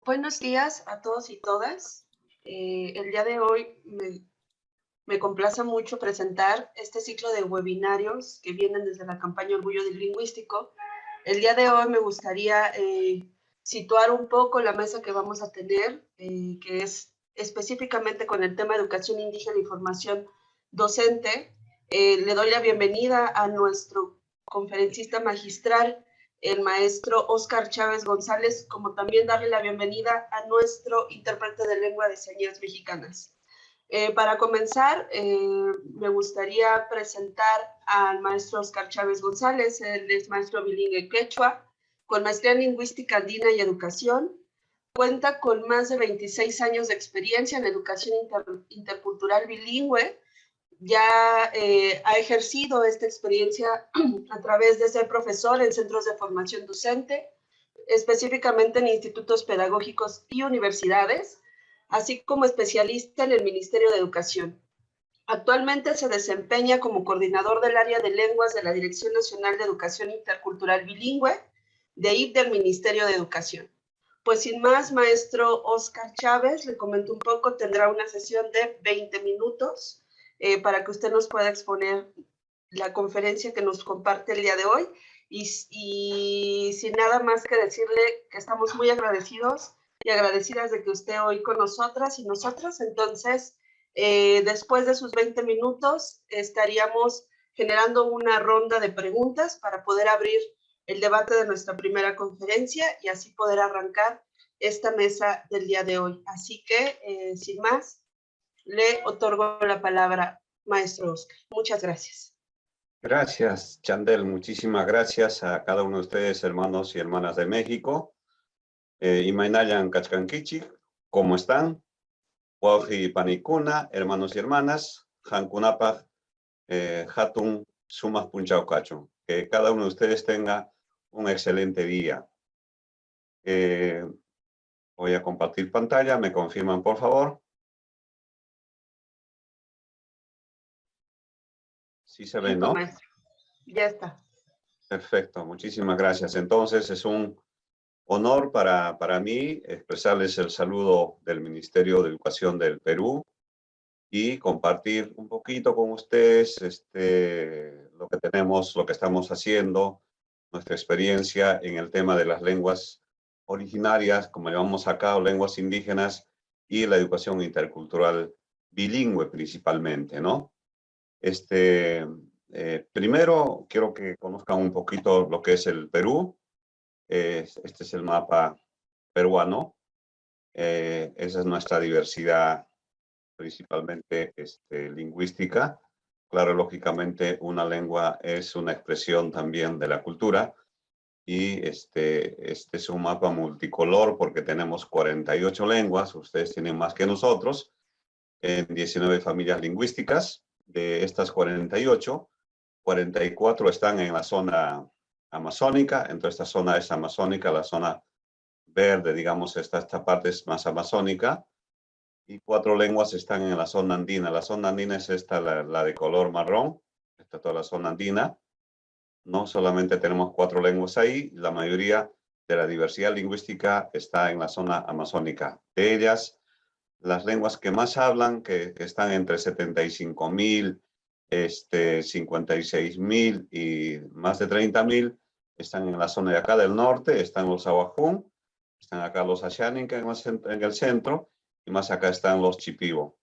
Buenos días a todos y todas. El día de hoy me complace mucho presentar este ciclo de webinarios que vienen desde la campaña Orgullo del Lingüístico. El día de hoy me gustaría situar un poco la mesa que vamos a tener, que es específicamente con el tema educación indígena y formación docente. Le doy la bienvenida a nuestro conferencista magistral, el maestro Óscar Chávez González, como también darle la bienvenida a nuestro intérprete de lengua de señas mexicanas. Para comenzar, me gustaría presentar al maestro Óscar Chávez González. Él es maestro bilingüe quechua, con maestría en lingüística andina y educación. Cuenta con más de 26 años de experiencia en educación intercultural bilingüe. Ya ha ejercido esta experiencia a través de ser profesor en centros de formación docente, específicamente en institutos pedagógicos y universidades, así como especialista en el Ministerio de Educación. Actualmente se desempeña como coordinador del área de lenguas de la Dirección Nacional de Educación Intercultural Bilingüe, de ahí del Ministerio de Educación. Pues sin más, maestro Óscar Chávez, le comento un poco, tendrá una sesión de 20 minutos para que usted nos pueda exponer la conferencia que nos comparte el día de hoy. Y sin nada más que decirle que estamos muy agradecidos y agradecidas de que esté hoy con nosotras y nosotros. Entonces, después de sus 20 minutos, estaríamos generando una ronda de preguntas para poder abrir el debate de nuestra primera conferencia y así poder arrancar esta mesa del día de hoy. Así que, sin más, le otorgo la palabra, maestro Óscar. Muchas gracias. Gracias, Chandel. Muchísimas gracias a cada uno de ustedes, hermanos y hermanas de México. Imainayan Kachkankichi, ¿cómo están? Wauji Panicuna, hermanos y hermanas. Hankunapaj, Hatun, Sumas Punchaucacho. Que cada uno de ustedes tenga un excelente día. Voy a compartir pantalla. ¿Me confirman, por favor? Sí se ve, ¿no? Maestro. Ya está. Perfecto, muchísimas gracias. Entonces es un honor para mí expresarles el saludo del Ministerio de Educación del Perú y compartir un poquito con ustedes lo que tenemos, lo que estamos haciendo, nuestra experiencia en el tema de las lenguas originarias, como llamamos acá, o lenguas indígenas, y la educación intercultural bilingüe principalmente, ¿no? Primero, quiero que conozcan un poquito lo que es el Perú. Este es el mapa peruano. Esa es nuestra diversidad, principalmente lingüística. Claro, lógicamente, una lengua es una expresión también de la cultura. Y este es un mapa multicolor porque tenemos 48 lenguas. Ustedes tienen más que nosotros, en 19 familias lingüísticas. De estas 48, 44 están en la zona amazónica. Entonces, esta zona es amazónica, la zona verde, digamos, esta parte es más amazónica. Y 4 lenguas están en la zona andina. La zona andina es esta, la de color marrón. Esta es toda la zona andina. No solamente tenemos 4 lenguas ahí, la mayoría de la diversidad lingüística está en la zona amazónica. De ellas, las lenguas que más hablan, que están entre 75.000, 56.000 y más de 30.000, están en la zona de acá del norte, están los Awajún, están acá los Ashaninka en el centro, y más acá están los Chipibo.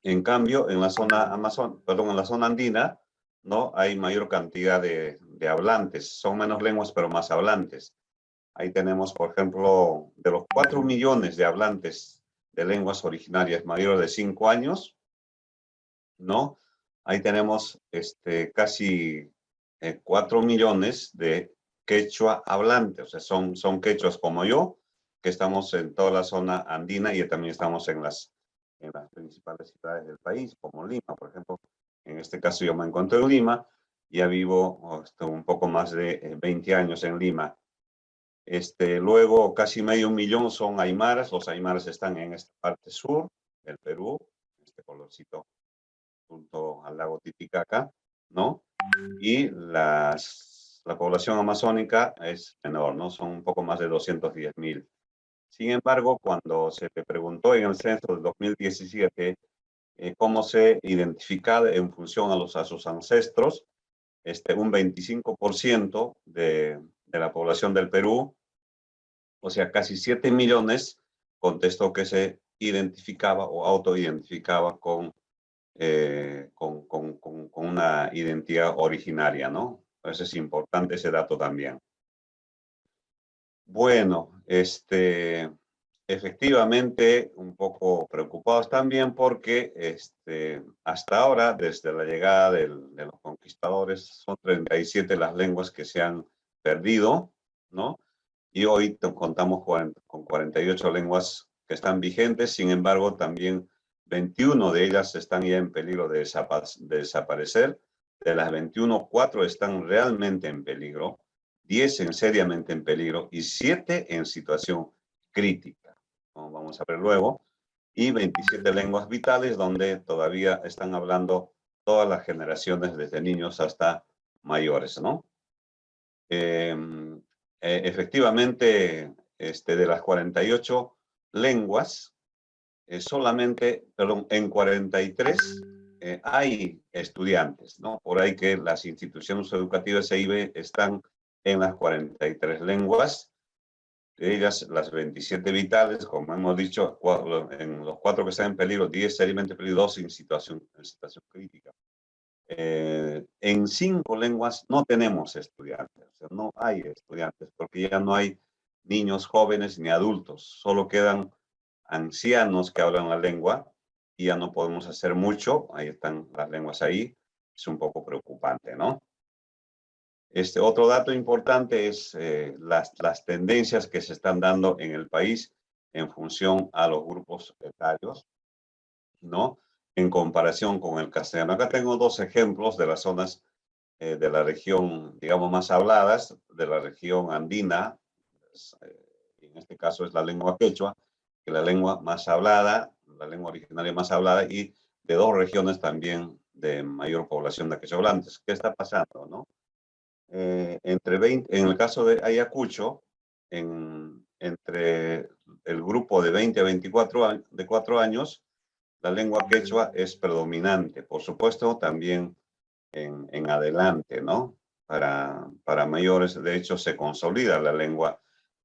En cambio, en la zona en la zona andina, ¿no? Hay mayor cantidad de hablantes. Son menos lenguas, pero más hablantes. Ahí tenemos, por ejemplo, de los 4 millones de hablantes de lenguas originarias mayores de 5 años, ¿no? Ahí tenemos casi 4 millones de quechua hablantes. O sea, son quechuas como yo, que estamos en toda la zona andina y también estamos en las principales ciudades del país, como Lima, por ejemplo. En este caso yo me encuentro en Lima, ya vivo un poco más de 20 años en Lima. Luego, casi medio millón son aymaras. Los aymaras están en esta parte sur del Perú, este colorcito junto al lago Titicaca, ¿no? Y la población amazónica es menor, ¿no? Son un poco más de 210.000. Sin embargo, cuando se le preguntó en el censo del 2017 cómo se identificaba en función a sus ancestros, un 25% de la población del Perú, o sea, casi 7 millones, contestó que se identificaba o autoidentificaba con una identidad originaria, ¿no? Entonces es importante ese dato también. Bueno, efectivamente, un poco preocupados también porque hasta ahora, desde la llegada de los conquistadores, son 37 las lenguas que se han perdido, ¿no? Y hoy contamos con 48 lenguas que están vigentes, sin embargo, también 21 de ellas están ya en peligro de desaparecer. De las 21, 4 están realmente en peligro, 10 seriamente en peligro y 7 en situación crítica, como vamos a ver luego, y 27 lenguas vitales donde todavía están hablando todas las generaciones, desde niños hasta mayores, ¿no? Efectivamente, de las 48 lenguas, solamente, perdón, en 43 hay estudiantes, ¿no? Por ahí que las instituciones educativas EIB están en las 43 lenguas, de ellas las 27 vitales, como hemos dicho, en los 4 que están en peligro, 10 seriamente en peligro, 2 en situación crítica. En 5 lenguas no tenemos estudiantes, o sea, no hay estudiantes, porque ya no hay niños jóvenes ni adultos, solo quedan ancianos que hablan la lengua y ya no podemos hacer mucho, ahí están las lenguas ahí, es un poco preocupante, ¿no? Otro dato importante es las tendencias que se están dando en el país en función a los grupos etarios, ¿no? En comparación con el castellano. Acá tengo 2 ejemplos de las zonas de la región, digamos, más habladas, de la región andina, en este caso es la lengua quechua, que es la lengua más hablada, la lengua originaria más hablada, y de 2 regiones también de mayor población de quechohablantes. ¿Qué está pasando, no? En el caso de Ayacucho, entre el grupo de 20 a 24 años, la lengua quechua es predominante. Por supuesto, también en adelante, ¿no? Para mayores, de hecho, se consolida la lengua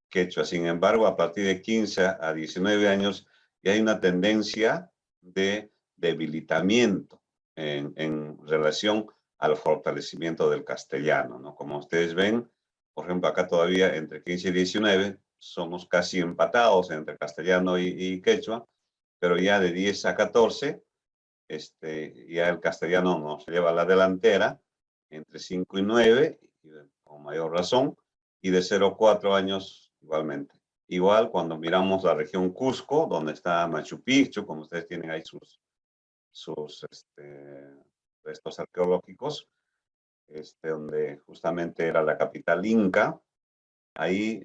quechua. Sin embargo, a partir de 15 a 19 años, ya hay una tendencia de debilitamiento en relación al fortalecimiento del castellano, ¿no? Como ustedes ven, por ejemplo, acá todavía entre 15 y 19 somos casi empatados entre castellano y quechua, pero ya de 10 a 14, ya el castellano nos lleva a la delantera, entre 5 y 9, con mayor razón, y de 0 a 4 años igualmente. Igual cuando miramos la región Cusco, donde está Machu Picchu, como ustedes tienen ahí sus restos arqueológicos, donde justamente era la capital inca. Ahí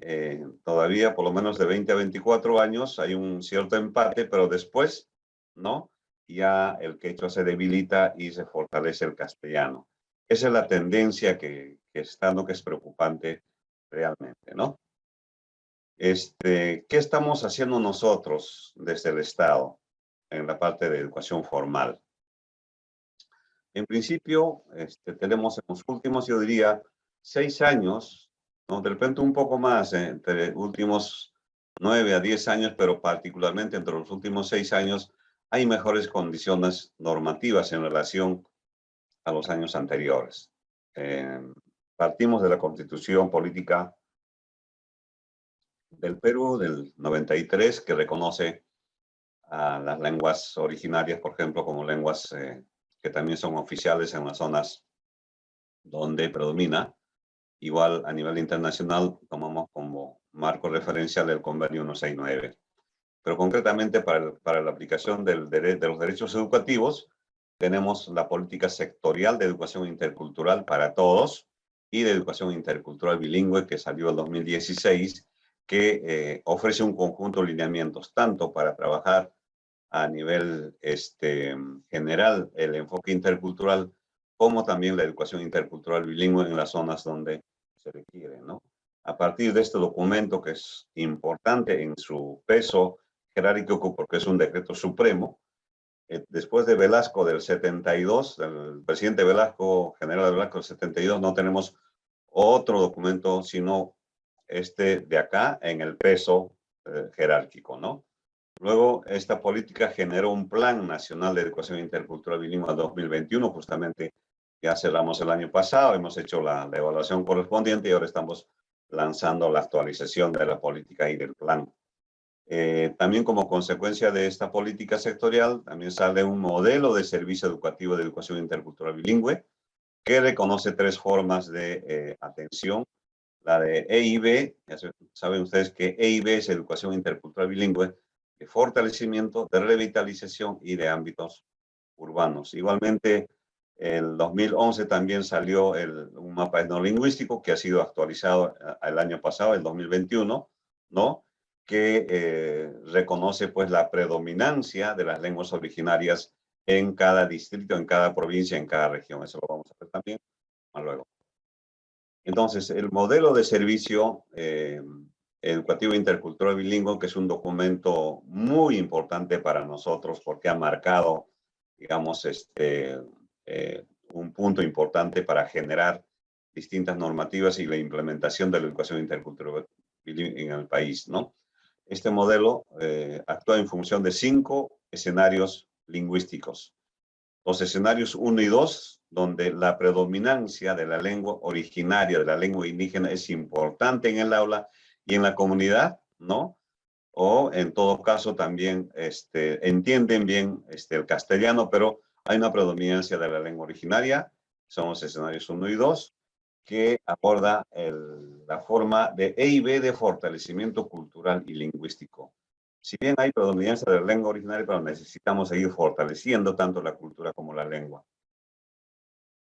todavía, por lo menos de 20 a 24 años, hay un cierto empate, pero después, ¿no? Ya el quechua se debilita y se fortalece el castellano. Esa es la tendencia que está dando, que es preocupante realmente, ¿no? ¿Qué estamos haciendo nosotros desde el Estado en la parte de educación formal? En principio, tenemos en los últimos, yo diría, 6 años, ¿no? De repente un poco más, entre últimos 9 a 10 años, pero particularmente entre los últimos 6 años, hay mejores condiciones normativas en relación a los años anteriores. Partimos de la Constitución Política del Perú del 93, que reconoce a las lenguas originarias, por ejemplo, como lenguas que también son oficiales en las zonas donde predomina. Igual a nivel internacional tomamos como marco referencial el convenio 169. Pero concretamente para la aplicación de los derechos educativos, tenemos la política sectorial de educación intercultural para todos y de educación intercultural bilingüe que salió en 2016, que ofrece un conjunto de lineamientos tanto para trabajar a nivel general el enfoque intercultural, como también la educación intercultural bilingüe en las zonas donde se requiere, ¿no? a partir de este documento que es importante en su peso jerárquico porque es un decreto supremo, después de Velasco del 72, del presidente Velasco, general Velasco del 72, no tenemos otro documento sino este de acá en el peso jerárquico, ¿no? Luego, esta política generó un Plan Nacional de Educación Intercultural Bilingüe 2021, justamente ya cerramos el año pasado, hemos hecho la evaluación correspondiente y ahora estamos lanzando la actualización de la política y del plan. También como consecuencia de esta política sectorial, también sale un modelo de servicio educativo de educación intercultural bilingüe que reconoce tres formas de atención. La de EIB, ya saben ustedes que EIB es educación intercultural bilingüe, de fortalecimiento, de revitalización y de ámbitos urbanos. Igualmente, el 2011 también salió un mapa etnolingüístico que ha sido actualizado el año pasado, el 2021, ¿no? Que reconoce pues la predominancia de las lenguas originarias en cada distrito, en cada provincia, en cada región. Eso lo vamos a ver también más luego. Entonces, el modelo de servicio educativo intercultural bilingüe, que es un documento muy importante para nosotros porque ha marcado, digamos, un punto importante para generar distintas normativas y la implementación de la educación intercultural bilingüe en el país, ¿no? Este modelo actúa en función de 5 escenarios lingüísticos. Los escenarios 1 y 2, donde la predominancia de la lengua originaria, de la lengua indígena, es importante en el aula y en la comunidad, ¿no? O en todo caso también entienden bien el castellano, pero hay una predominancia de la lengua originaria, son los escenarios 1 y 2, que aborda la forma de EIB de fortalecimiento cultural y lingüístico. Si bien hay predominancia de la lengua originaria, pero necesitamos seguir fortaleciendo tanto la cultura como la lengua.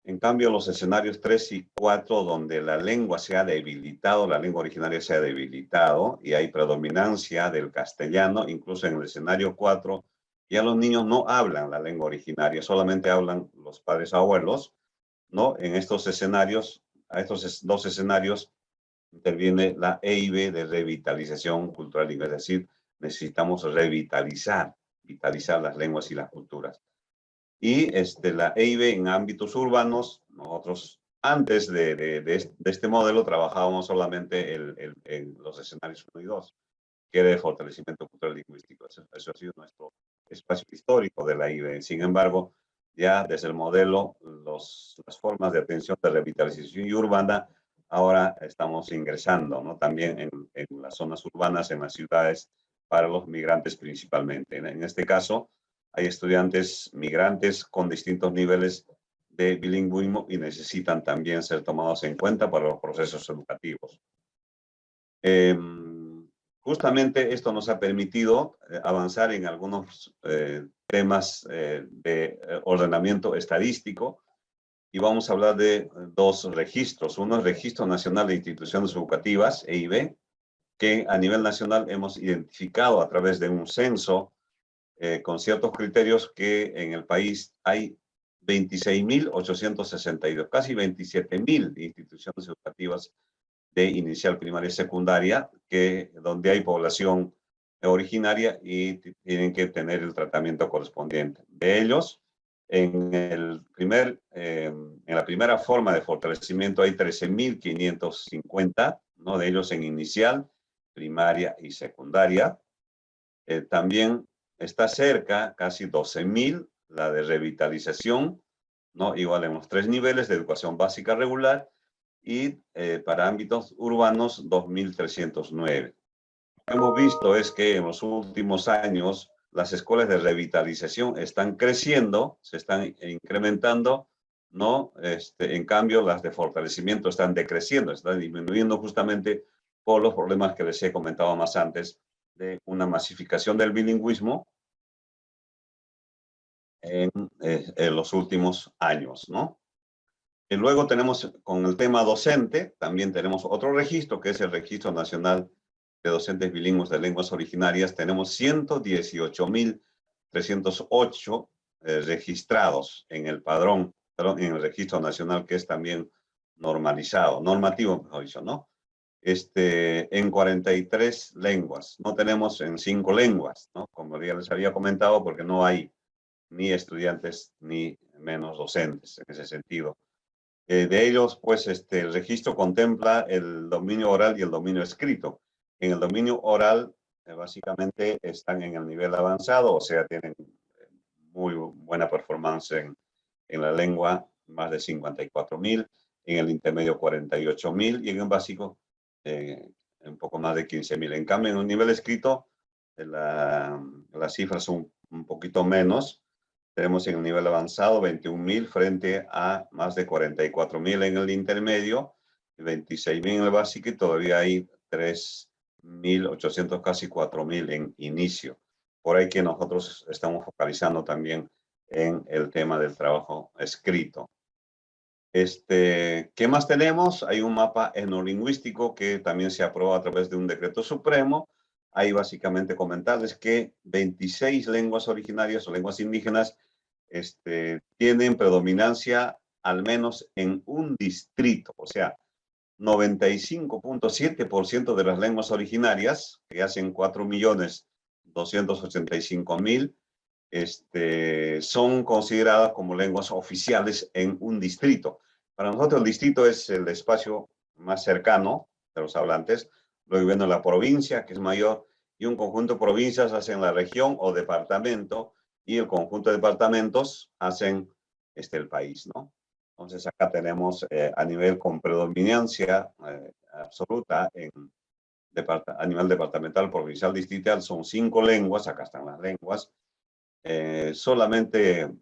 En cambio, los escenarios 3 y 4, donde la lengua se ha debilitado, la lengua originaria se ha debilitado y hay predominancia del castellano, incluso en el escenario 4, ya los niños no hablan la lengua originaria, solamente hablan los padres abuelos, ¿no? En estos escenarios, a estos dos escenarios, interviene la EIB de revitalización cultural, es decir, necesitamos revitalizar las lenguas y las culturas. Y la EIB en ámbitos urbanos, nosotros antes de este modelo trabajábamos solamente en los escenarios 1 y 2, que era el fortalecimiento cultural y lingüístico. Eso ha sido nuestro espacio histórico de la EIB. Sin embargo, ya desde el modelo, las formas de atención de revitalización y urbana, ahora estamos ingresando, ¿no? También en las zonas urbanas, en las ciudades, para los migrantes principalmente. En este caso, hay estudiantes migrantes con distintos niveles de bilingüismo y necesitan también ser tomados en cuenta para los procesos educativos. Justamente esto nos ha permitido avanzar en algunos temas de ordenamiento estadístico y vamos a hablar de dos registros. Uno es el Registro Nacional de Instituciones Educativas, EIB, que a nivel nacional hemos identificado a través de un censo con ciertos criterios que en el país hay 26.862, casi 27.000 instituciones educativas de inicial, primaria y secundaria, donde hay población originaria y tienen que tener el tratamiento correspondiente. De ellos, en la primera forma de fortalecimiento hay 13.550, ¿no? De ellos en inicial, primaria y secundaria. También está cerca, casi 12.000, la de revitalización, ¿no? Igual en los 3 niveles de educación básica regular y para ámbitos urbanos 2.309. Lo que hemos visto es que en los últimos años las escuelas de revitalización están creciendo, se están incrementando, ¿no? En cambio, las de fortalecimiento están decreciendo, están disminuyendo justamente por los problemas que les he comentado más antes de una masificación del bilingüismo en los últimos años, ¿no? Y luego tenemos con el tema docente, también tenemos otro registro que es el Registro Nacional de Docentes Bilingües de Lenguas Originarias. Tenemos 118.308 registrados en el padrón, en el Registro Nacional, que es también normalizado, normativo, mejor dicho, ¿no? en 43 lenguas. No tenemos en 5 lenguas, ¿no? Como ya les había comentado, porque no hay ni estudiantes ni menos docentes en ese sentido. De ellos, pues, el registro contempla el dominio oral y el dominio escrito. En el dominio oral, básicamente, están en el nivel avanzado, o sea, tienen muy buena performance en la lengua, más de 54.000, en el intermedio 48.000 y en el básico un poco más de 15.000. En cambio, en un nivel escrito, las cifras son un poquito menos. Tenemos en el nivel avanzado 21.000 frente a más de 44.000 en el intermedio, 26.000 en el básico y todavía hay 3.800, casi 4.000 en inicio. Por ahí que nosotros estamos focalizando también en el tema del trabajo escrito. ¿Qué más tenemos? Hay un mapa etnolingüístico que también se aprobó a través de un decreto supremo. Ahí básicamente comentarles que 26 lenguas originarias o lenguas indígenas tienen predominancia al menos en un distrito, o sea, 95.7% de las lenguas originarias, que hacen 4.285.000, son consideradas como lenguas oficiales en un distrito. Para nosotros el distrito es el espacio más cercano de los hablantes. Luego viene la provincia, que es mayor, y un conjunto de provincias hacen la región o departamento, y el conjunto de departamentos hacen el país, ¿no? Entonces acá tenemos a nivel con predominancia absoluta a nivel departamental, provincial, distrital, son 5 lenguas, acá están las lenguas. Solamente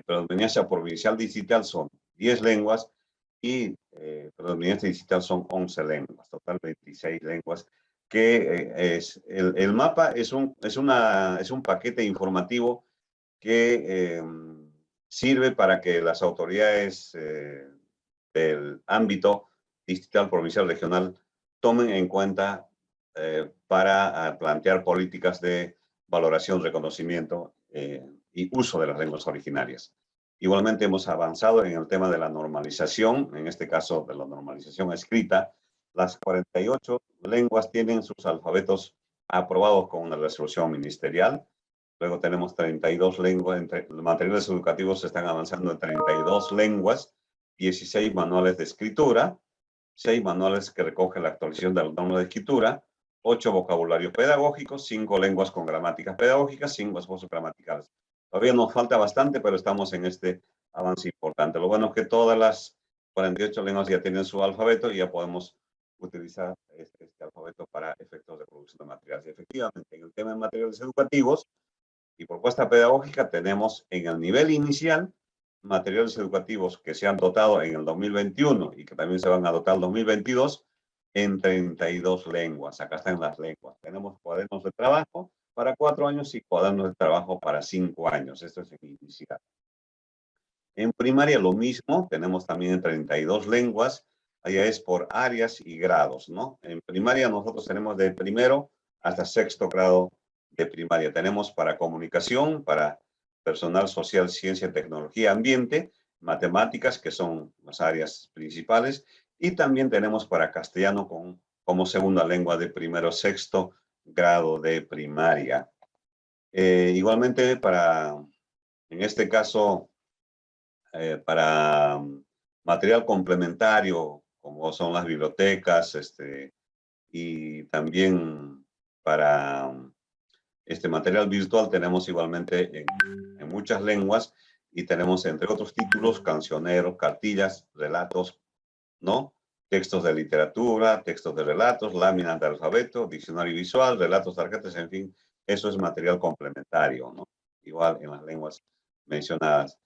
predominancia provincial digital son 10 lenguas y predominancia digital son 11 lenguas, total 26 lenguas, que el mapa es un paquete informativo que sirve para que las autoridades del ámbito distrital, provincial, regional tomen en cuenta para plantear políticas de valoración, reconocimiento y uso de las lenguas originarias. Igualmente hemos avanzado en el tema de la normalización, en este caso de la normalización escrita. Las 48 lenguas tienen sus alfabetos aprobados con una resolución ministerial. Luego tenemos 32 lenguas, entre los materiales educativos están avanzando en 32 lenguas, 16 manuales de escritura, 6 manuales que recogen la actualización de los normas de escritura, 8 vocabularios pedagógicos, 5 lenguas con gramáticas pedagógicas, 5 esfuerzos gramaticales. Todavía nos falta bastante, pero estamos en este avance importante. Lo bueno es que todas las 48 lenguas ya tienen su alfabeto y ya podemos utilizar este alfabeto para efectos de producción de materiales. Y efectivamente, en el tema de materiales educativos y propuesta pedagógica, tenemos en el nivel inicial materiales educativos que se han dotado en el 2021 y que también se van a dotar en el 2022 en 32 lenguas. Acá están las lenguas. Tenemos cuadernos de trabajo para 4 años y cuadernos de trabajo para 5 años. Esto es en inicial. En primaria lo mismo, tenemos también 32 lenguas. Allá es por áreas y grados, ¿no? En primaria nosotros tenemos de primero hasta sexto grado de primaria. Tenemos para comunicación, para personal social, ciencia, tecnología, ambiente, matemáticas, que son las áreas principales, y también tenemos para castellano como segunda lengua de primero, sexto grado de primaria. Igualmente, en este caso, para material complementario, como son las bibliotecas, y también para material virtual tenemos igualmente en muchas lenguas y tenemos entre otros títulos, cancioneros, cartillas, relatos, ¿no? Textos de literatura, textos de relatos, láminas de alfabeto, diccionario visual, relatos, tarjetas, en fin, eso es material complementario, ¿no? Igual en las lenguas mencionadas.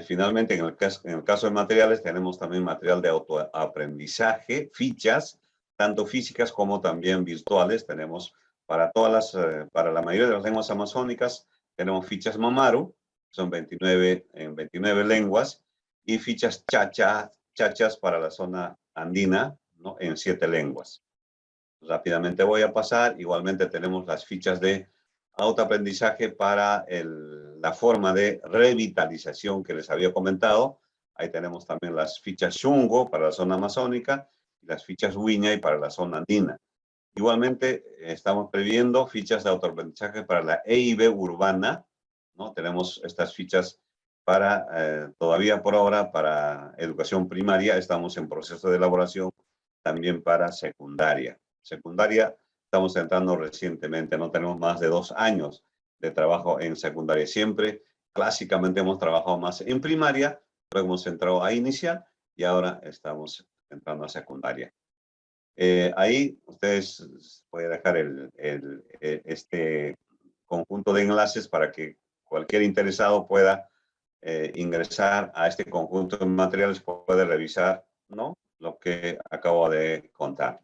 Finalmente, en el caso de materiales, tenemos también material de autoaprendizaje, fichas, tanto físicas como también virtuales. Tenemos para la mayoría de las lenguas amazónicas, tenemos fichas Mamaru, son 29 en 29 lenguas, y fichas chachas para la zona andina, ¿no? En 7 lenguas. Rápidamente voy a pasar. Igualmente tenemos las fichas de autoaprendizaje para la forma de revitalización que les había comentado. Ahí tenemos también las fichas Shungo para la zona amazónica y las fichas Wiñay para la zona andina. Igualmente, estamos previendo fichas de autoaprendizaje para la EIB urbana, ¿no? Tenemos estas fichas para, todavía por ahora, para educación primaria. Estamos en proceso de elaboración también para secundaria. Secundaria, estamos entrando recientemente, no tenemos más de 2 años de trabajo en secundaria. Siempre, clásicamente, hemos trabajado más en primaria, luego hemos entrado a inicial y ahora estamos entrando a secundaria. Ahí ustedes pueden dejar este conjunto de enlaces para que cualquier interesado pueda ingresar a este conjunto de materiales, puede revisar, ¿no?, lo que acabo de contar.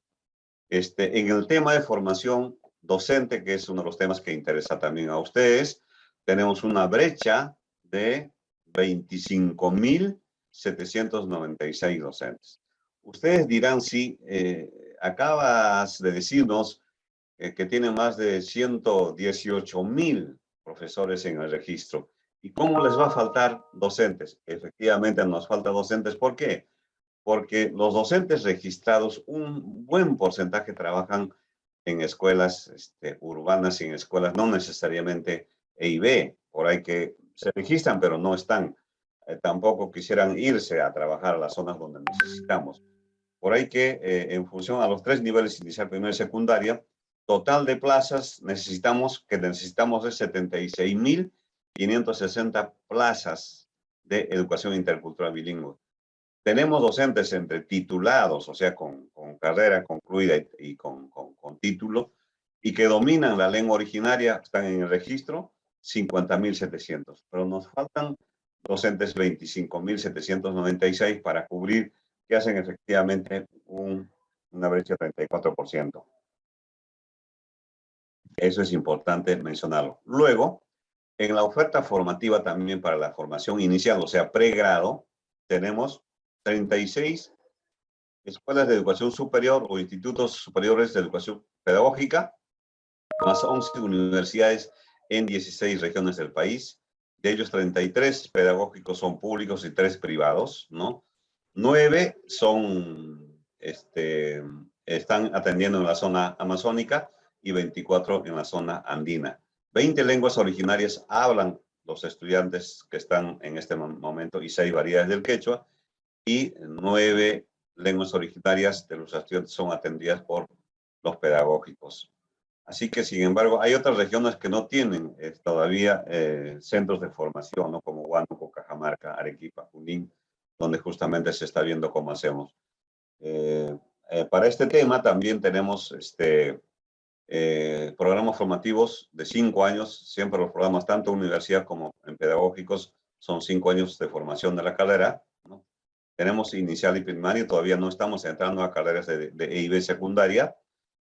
En el tema de formación docente, que es uno de los temas que interesa también a ustedes, tenemos una brecha de 25.796 docentes. Ustedes dirán, sí, acabas de decirnos que tienen más de 118.000 profesores en el registro. ¿Y cómo les va a faltar docentes? Efectivamente nos falta docentes. ¿Por qué? Porque los docentes registrados, un buen porcentaje trabajan en escuelas urbanas y en escuelas no necesariamente EIB, por ahí que se registran pero no están. Tampoco quisieran irse a trabajar a las zonas donde necesitamos. Por ahí que en función a los 3 niveles, inicial, primaria y secundaria, total de plazas necesitamos de 76.560 plazas de educación intercultural bilingüe. Tenemos docentes entre titulados, o sea, con carrera concluida y con título, y que dominan la lengua originaria, están en el registro, 50.700. Pero nos faltan docentes 25.796 para cubrir, que hacen efectivamente una brecha de 34%. Eso es importante mencionarlo. Luego, en la oferta formativa también para la formación inicial, o sea, pregrado, tenemos 36 escuelas de educación superior o institutos superiores de educación pedagógica, más 11 universidades en 16 regiones del país. De ellos, 33 pedagógicos son públicos y 3 privados, ¿no? 9 están atendiendo en la zona amazónica y 24 en la zona andina. 20 lenguas originarias hablan los estudiantes que están en este momento y 6 variedades del quechua, y 9 lenguas originarias de los estudiantes son atendidas por los pedagógicos. Así que, sin embargo, hay otras regiones que no tienen todavía centros de formación, ¿no?, como Huánuco, Cajamarca, Arequipa, Junín, donde justamente se está viendo cómo hacemos. Para este tema también tenemos programas formativos de 5 años. Siempre los programas, tanto en universidad como en pedagógicos, son 5 años de formación de la carrera, ¿no? Tenemos inicial y primaria, todavía no estamos entrando a carreras de EIB secundaria.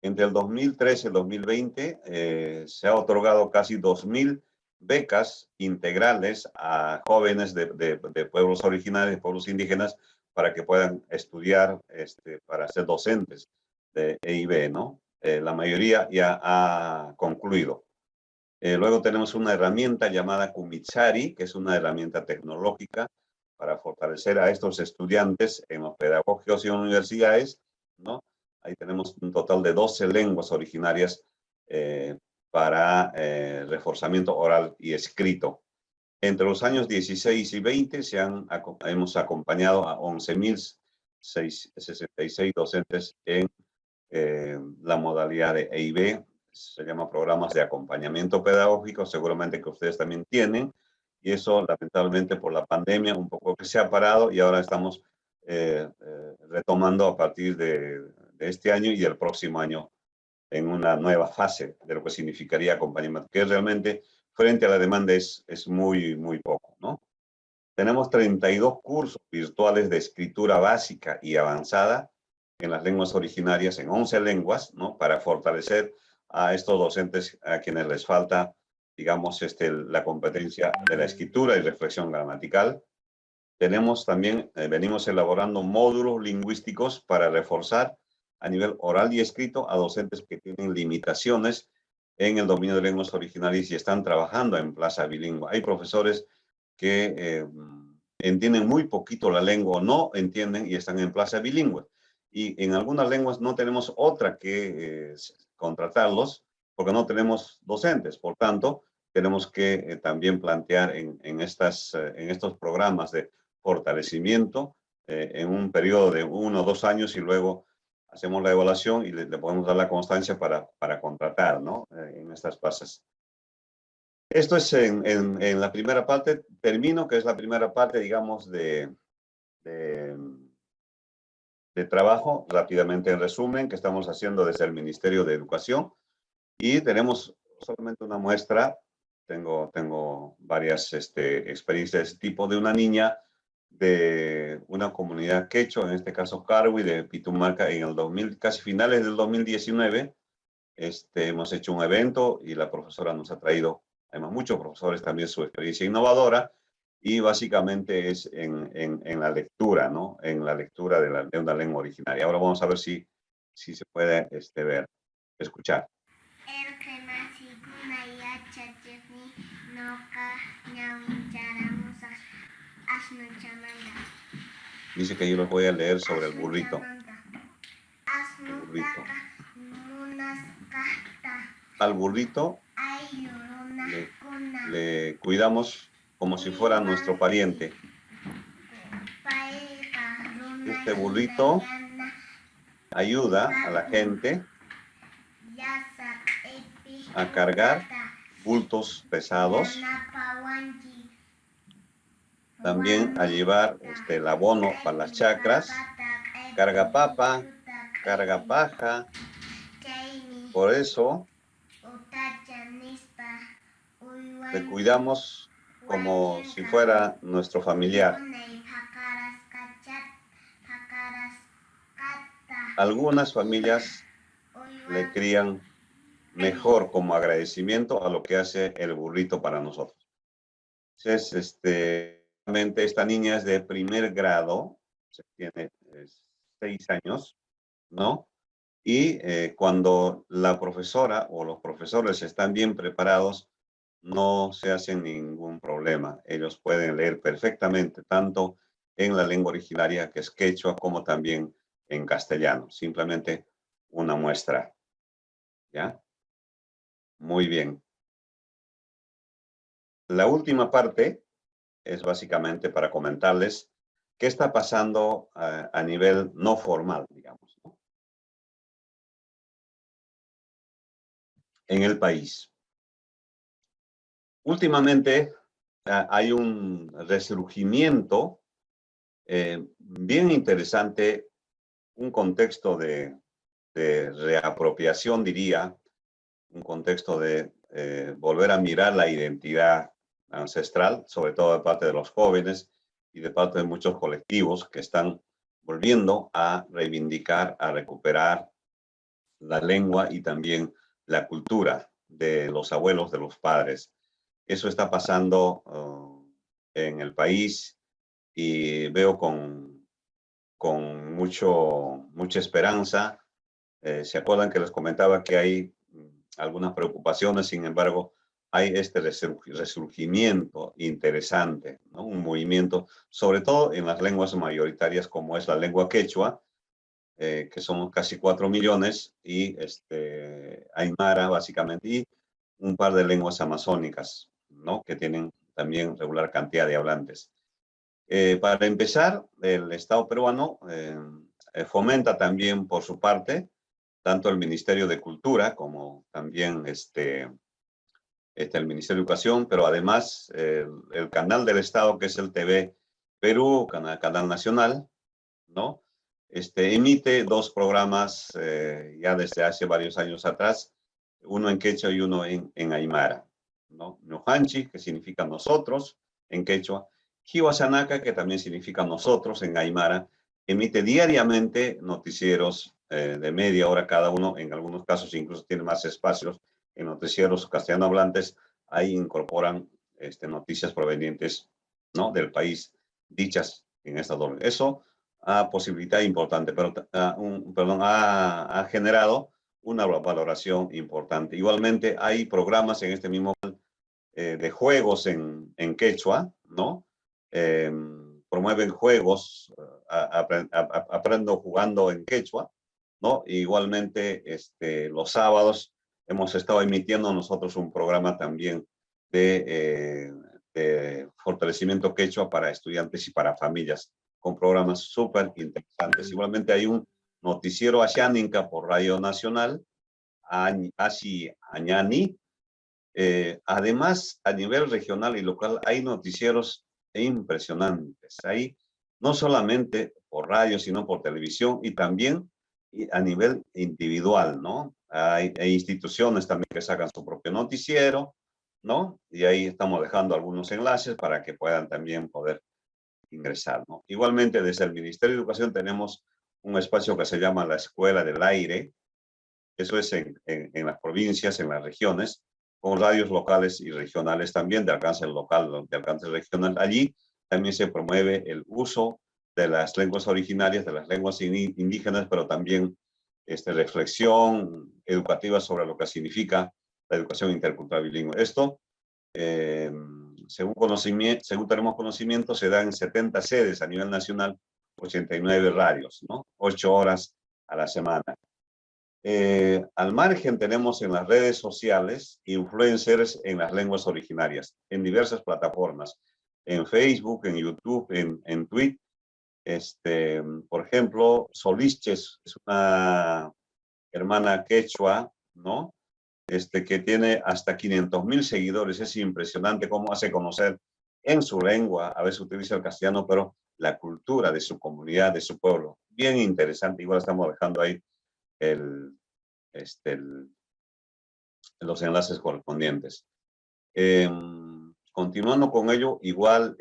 Entre el 2013 y el 2020 se ha otorgado casi 2.000 becas integrales a jóvenes de pueblos originarios, de pueblos indígenas, para que puedan estudiar, para ser docentes de EIB, ¿no? La mayoría ya ha concluido. Luego tenemos una herramienta llamada Kumitsari, que es una herramienta tecnológica para fortalecer a estos estudiantes en los pedagógicos y universidades, ¿no? Ahí tenemos un total de 12 lenguas originarias para reforzamiento oral y escrito. Entre los años 16 y 20 hemos acompañado a 11.066 docentes en la modalidad de EIB. Se llama programas de acompañamiento pedagógico, seguramente que ustedes también tienen, y eso lamentablemente por la pandemia un poco que se ha parado, y ahora estamos retomando a partir de este año y el próximo año en una nueva fase de lo que significaría acompañamiento, que realmente frente a la demanda es muy, muy poco, ¿no? Tenemos 32 cursos virtuales de escritura básica y avanzada en las lenguas originarias, en 11 lenguas, ¿no?, para fortalecer a estos docentes a quienes les falta, digamos, la competencia de la escritura y reflexión gramatical. Tenemos también, venimos elaborando módulos lingüísticos para reforzar a nivel oral y escrito a docentes que tienen limitaciones en el dominio de lenguas originarias y están trabajando en plaza bilingüe. Hay profesores que entienden muy poquito la lengua o no entienden y están en plaza bilingüe. y en algunas lenguas no tenemos otra que contratarlos porque no tenemos docentes. Por tanto, tenemos que también plantear en estos programas de fortalecimiento en un periodo de 1 o 2 años y luego hacemos la evaluación y le podemos dar la constancia para contratar, ¿no? En estas plazas. Esto es en la primera parte. Termino, que es la primera parte, digamos, de trabajo, rápidamente en resumen, que estamos haciendo desde el Ministerio de Educación. Y tenemos solamente una muestra. Tengo varias experiencias de ese tipo, de una niña de una comunidad quechua, en este caso Carwi, de Pitumarca, en el 2000, casi finales del 2019. Hemos hecho un evento y la profesora nos ha traído, además muchos profesores también, su experiencia innovadora, y básicamente es en la lectura, ¿no? En la lectura de una lengua originaria. Ahora vamos a ver si se puede ver, escuchar. Dice que yo les voy a leer sobre el burrito. El burrito. Al burrito le cuidamos como si fuera nuestro pariente. Este burrito ayuda a la gente a cargar bultos pesados, también a llevar el abono para las chacras, carga papa, carga paja. Por eso le cuidamos como si fuera nuestro familiar. Algunas familias le crían mejor como agradecimiento a lo que hace el burrito para nosotros. Entonces, esta niña es de primer grado, tiene 6 años, ¿no? Y cuando la profesora o los profesores están bien preparados, no se hacen ningún problema. Ellos pueden leer perfectamente, tanto en la lengua originaria, que es quechua, como también en castellano. Simplemente una muestra. ¿Ya? Muy bien. La última parte es básicamente para comentarles qué está pasando a nivel no formal, digamos, ¿no? En el país. Últimamente hay un resurgimiento bien interesante, un contexto de reapropiación, diría, un contexto de volver a mirar la identidad ancestral, sobre todo de parte de los jóvenes y de parte de muchos colectivos que están volviendo a reivindicar, a recuperar la lengua y también la cultura de los abuelos, de los padres. Eso está pasando en el país y veo con mucha esperanza. ¿Se acuerdan que les comentaba que hay algunas preocupaciones? Sin embargo, hay este resurgimiento interesante, ¿no? Un movimiento, sobre todo en las lenguas mayoritarias, como es la lengua quechua, que somos casi 4 millones, y aymara, básicamente, y un par de lenguas amazónicas, ¿no? Que tienen también regular cantidad de hablantes. Para empezar, el Estado peruano fomenta también por su parte, tanto el Ministerio de Cultura como también el Ministerio de Educación, pero además el canal del Estado, que es el TV Perú, canal nacional, ¿no? Emite 2 programas ya desde hace varios años atrás, uno en quechua y uno en aymara, ¿no? Ñujanchi, que significa nosotros en quechua, Hiwasanaka, que también significa nosotros en aymara, emite diariamente noticieros de media hora cada uno, en algunos casos incluso tiene más espacios en noticieros castellano hablantes, ahí incorporan noticias provenientes, ¿no? Del país, dichas en esta doble. Eso posibilidad importante, pero ha generado una valoración importante. Igualmente hay programas en este mismo de juegos en quechua, ¿no? Promueven juegos aprendo jugando en quechua, ¿no? Igualmente, los sábados hemos estado emitiendo nosotros un programa también de fortalecimiento quechua para estudiantes y para familias, con programas súper interesantes. Igualmente hay un noticiero Ashaninka por Radio Nacional, Ashi Añani. Además, a nivel regional y local hay noticieros impresionantes. Hay no solamente por radio, sino por televisión y también a nivel individual, ¿no? Hay instituciones también que sacan su propio noticiero, ¿no? Y ahí estamos dejando algunos enlaces para que puedan también poder ingresar, ¿no? Igualmente, desde el Ministerio de Educación tenemos un espacio que se llama la Escuela del Aire. Eso es en las provincias, en las regiones, con radios locales y regionales también de alcance local, de alcance regional. Allí también se promueve el uso de las lenguas originarias, de las lenguas indígenas, pero también reflexión educativa sobre lo que significa la educación intercultural bilingüe. Esto, según tenemos conocimiento, se da en 70 sedes a nivel nacional, 89 radios, ¿no? 8 horas a la semana. Al margen tenemos en las redes sociales influencers en las lenguas originarias, en diversas plataformas, en Facebook, en YouTube, en Twitter. Por ejemplo, Solisches es una hermana quechua, ¿no? Que tiene hasta 500,000 seguidores. Es impresionante cómo hace conocer en su lengua, a veces utiliza el castellano, pero la cultura de su comunidad, de su pueblo. Bien interesante. Igual estamos dejando ahí el, los enlaces correspondientes. Continuando con ello, igual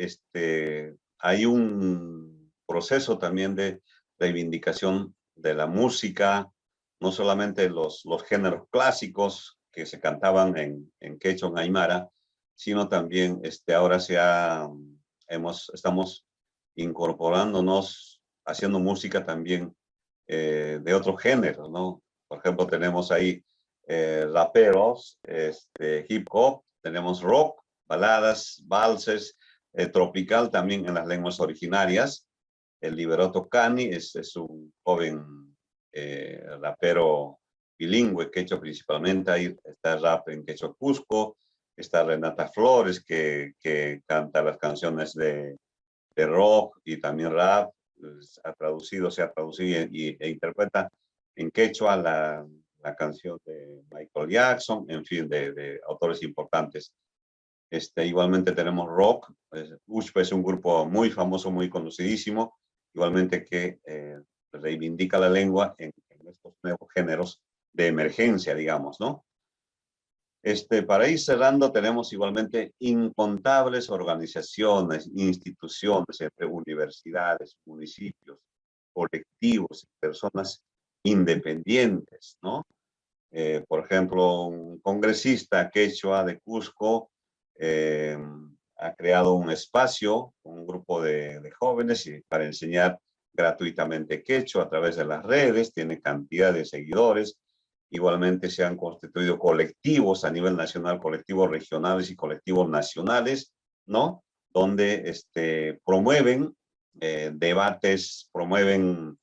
hay un proceso también de reivindicación de la música, no solamente los géneros clásicos que se cantaban en quechua, en aymara, sino también ahora estamos incorporándonos, haciendo música también de otros géneros, ¿no? Por ejemplo, tenemos ahí raperos, hip hop, tenemos rock, baladas, valses, tropical también en las lenguas originarias. El Liberato Cani es un joven rapero bilingüe, quechua principalmente. Ahí está rap en quechua Cusco. Está Renata Flores, que canta las canciones de rock y también rap. Se ha traducido e interpreta en quechua la canción de Michael Jackson, en fin, de autores importantes. Igualmente tenemos rock. USP es un grupo muy famoso, muy conocidísimo, igualmente que reivindica la lengua en estos nuevos géneros de emergencia, digamos, ¿no? Para ir cerrando, tenemos igualmente incontables organizaciones, instituciones, entre universidades, municipios, colectivos, personas independientes, ¿no? Por ejemplo, un congresista quechua de Cusco ha creado un espacio, un grupo de jóvenes para enseñar gratuitamente quechua a través de las redes, tiene cantidad de seguidores. Igualmente se han constituido colectivos a nivel nacional, colectivos regionales y colectivos nacionales, ¿no? Donde promueven debates, promueven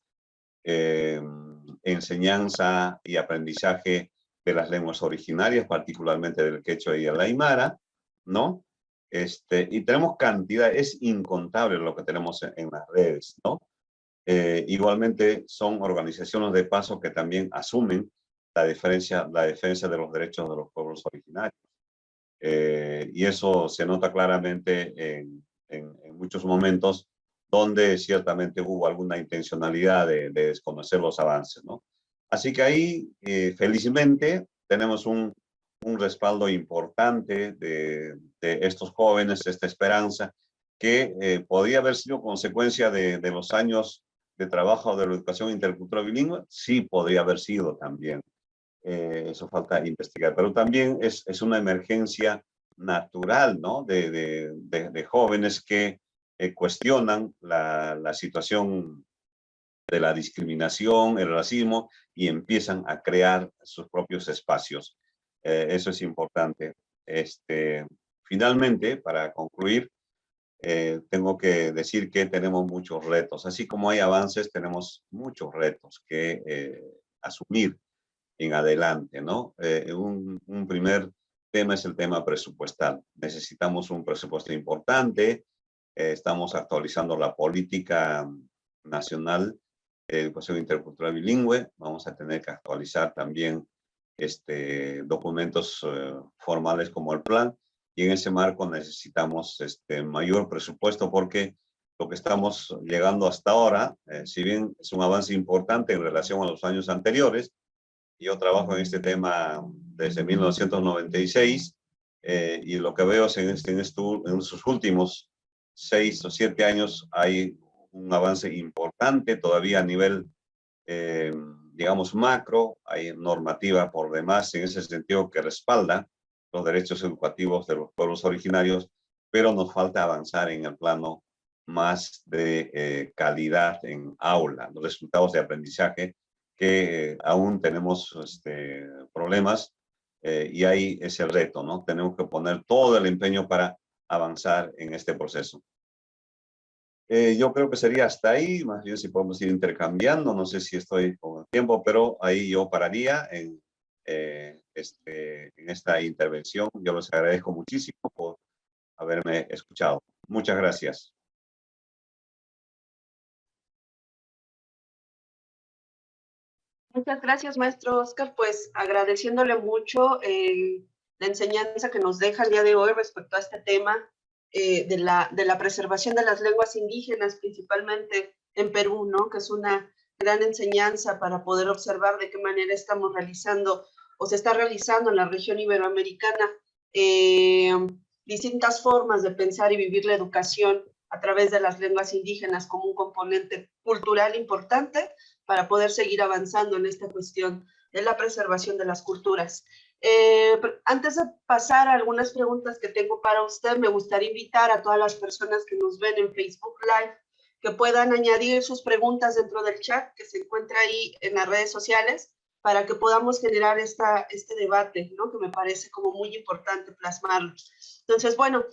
enseñanza y aprendizaje de las lenguas originarias, particularmente del quechua y el aymara, ¿no? Y tenemos cantidad, es incontable lo que tenemos en las redes, ¿no? Igualmente son organizaciones de paso que también asumen la defensa de los derechos de los pueblos originarios. Y eso se nota claramente en muchos momentos donde ciertamente hubo alguna intencionalidad de desconocer los avances, ¿no? Así que ahí, felizmente, tenemos un respaldo importante de estos jóvenes, esta esperanza, que podía haber sido consecuencia de los años de trabajo de la educación intercultural bilingüe, sí podría haber sido también. Eso falta investigar, pero también es una emergencia natural, ¿no? De jóvenes que cuestionan la situación de la discriminación, el racismo, y empiezan a crear sus propios espacios. Eso es importante. Finalmente, para concluir, tengo que decir que tenemos muchos retos. Así como hay avances, tenemos muchos retos que asumir en adelante, ¿no? Un primer tema es el tema presupuestal. Necesitamos un presupuesto importante. Estamos actualizando la política nacional de educación intercultural bilingüe. Vamos a tener que actualizar también documentos formales como el plan. Y en ese marco necesitamos mayor presupuesto porque lo que estamos llegando hasta ahora, si bien es un avance importante en relación a los años anteriores, yo trabajo en este tema desde 1996 y lo que veo es en sus últimos 6 o 7 años hay un avance importante todavía a nivel, digamos, macro. Hay normativa por demás en ese sentido que respalda los derechos educativos de los pueblos originarios, pero nos falta avanzar en el plano más de calidad en aula, los resultados de aprendizaje que aún tenemos problemas y ahí es el reto, ¿no? Tenemos que poner todo el empeño para avanzar en este proceso. Yo creo que sería hasta ahí, más bien si podemos ir intercambiando, no sé si estoy con el tiempo, pero ahí yo pararía en esta intervención. Yo les agradezco muchísimo por haberme escuchado. Muchas gracias. Muchas gracias, maestro Oscar. Pues agradeciéndole mucho la enseñanza que nos deja el día de hoy respecto a este tema de la preservación de las lenguas indígenas, principalmente en Perú, ¿no? Que es una gran enseñanza para poder observar de qué manera estamos realizando o se está realizando en la región iberoamericana distintas formas de pensar y vivir la educación a través de las lenguas indígenas como un componente cultural importante para poder seguir avanzando en esta cuestión de la preservación de las culturas. Antes de pasar a algunas preguntas que tengo para usted, me gustaría invitar a todas las personas que nos ven en Facebook Live que puedan añadir sus preguntas dentro del chat que se encuentra ahí en las redes sociales para que podamos generar este debate, ¿no? Que me parece como muy importante plasmarlo. Entonces, bueno,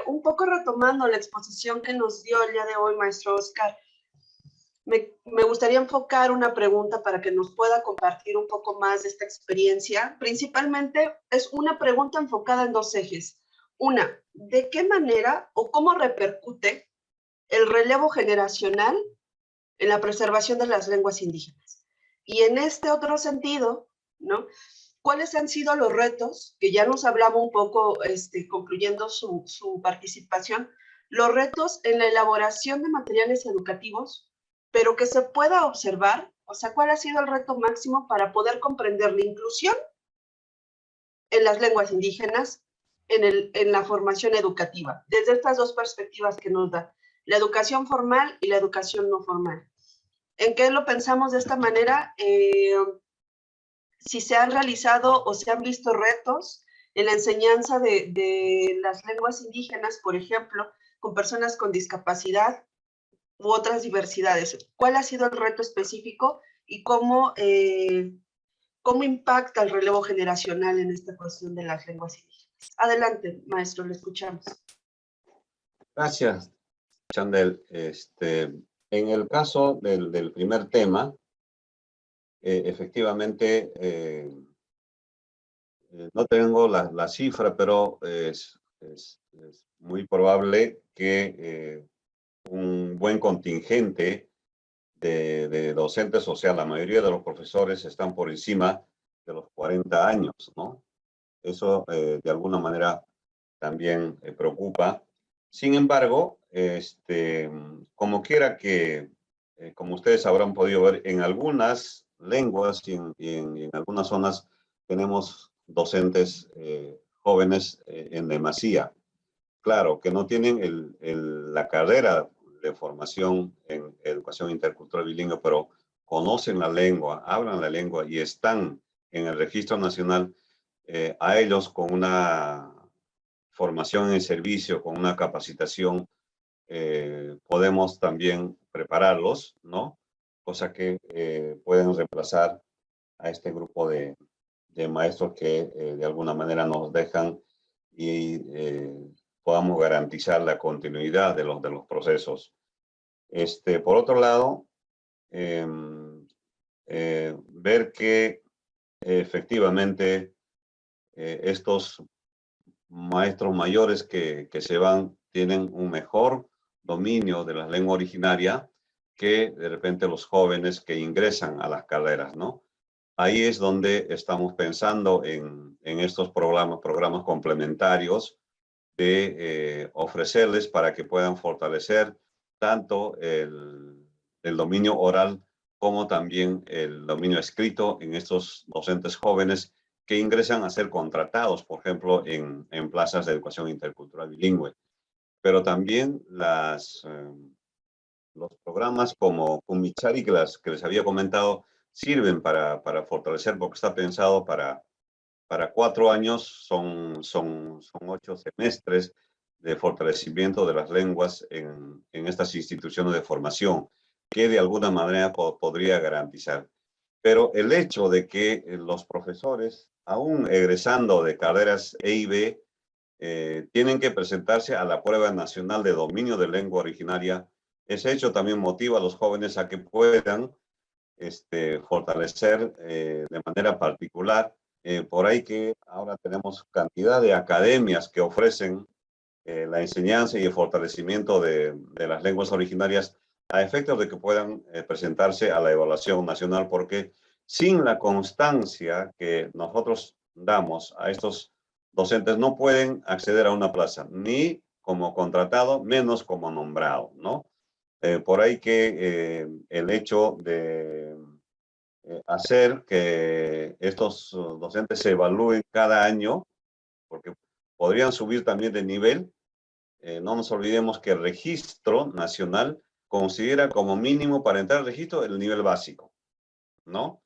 un poco retomando la exposición que nos dio el día de hoy, maestro Oscar, me gustaría enfocar una pregunta para que nos pueda compartir un poco más de esta experiencia. Principalmente es una pregunta enfocada en dos ejes. Una, ¿de qué manera o cómo repercute el relevo generacional en la preservación de las lenguas indígenas? Y en este otro sentido, ¿no? ¿Cuáles han sido los retos, que ya nos hablaba un poco, concluyendo su participación, los retos en la elaboración de materiales educativos, pero que se pueda observar, o sea, cuál ha sido el reto máximo para poder comprender la inclusión en las lenguas indígenas en la formación educativa, desde estas dos perspectivas que nos da, la educación formal y la educación no formal? ¿En qué lo pensamos de esta manera? Si se han realizado o se han visto retos en la enseñanza de las lenguas indígenas, por ejemplo, con personas con discapacidad u otras diversidades. ¿Cuál ha sido el reto específico y cómo impacta el relevo generacional en esta cuestión de las lenguas indígenas? Adelante, maestro, le escuchamos. Gracias, Chandel. En el caso del primer tema, efectivamente, no tengo la cifra, pero es muy probable que un buen contingente de docentes, o sea, la mayoría de los profesores están por encima de los 40 años, ¿no? Eso de alguna manera también preocupa. Sin embargo, como quiera que, como ustedes habrán podido ver, en algunas lenguas y en algunas zonas tenemos docentes jóvenes en demasía. Claro, que no tienen la carrera de formación en educación intercultural bilingüe, pero conocen la lengua, hablan la lengua y están en el registro nacional. A ellos con una formación en el servicio, con una capacitación, podemos también prepararlos, ¿no? Cosa que pueden reemplazar a este grupo de maestros que de alguna manera nos dejan y podamos garantizar la continuidad de los procesos. Por otro lado, ver que efectivamente estos maestros mayores que se van tienen un mejor dominio de la lengua originaria que de repente los jóvenes que ingresan a las carreras, ¿no? Ahí es donde estamos pensando en estos programas complementarios de ofrecerles para que puedan fortalecer tanto el dominio oral como también el dominio escrito en estos docentes jóvenes que ingresan a ser contratados, por ejemplo, en plazas de educación intercultural bilingüe. Pero también los programas como Kumichari que les había comentado sirven para fortalecer, porque está pensado para 4 años, son 8 semestres de fortalecimiento de las lenguas en estas instituciones de formación, que de alguna manera podría garantizar. Pero el hecho de que los profesores, aún egresando de carreras E y B, tienen que presentarse a la prueba nacional de dominio de lengua originaria, ese hecho también motiva a los jóvenes a que puedan fortalecer de manera particular. Por ahí que ahora tenemos cantidad de academias que ofrecen la enseñanza y el fortalecimiento de las lenguas originarias a efectos de que puedan presentarse a la evaluación nacional, porque sin la constancia que nosotros damos a estos docentes no pueden acceder a una plaza, ni como contratado, menos como nombrado, ¿no? Por ahí que el hecho de hacer que estos docentes se evalúen cada año, porque podrían subir también de nivel. No nos olvidemos que el registro nacional considera como mínimo para entrar al registro el nivel básico, ¿no?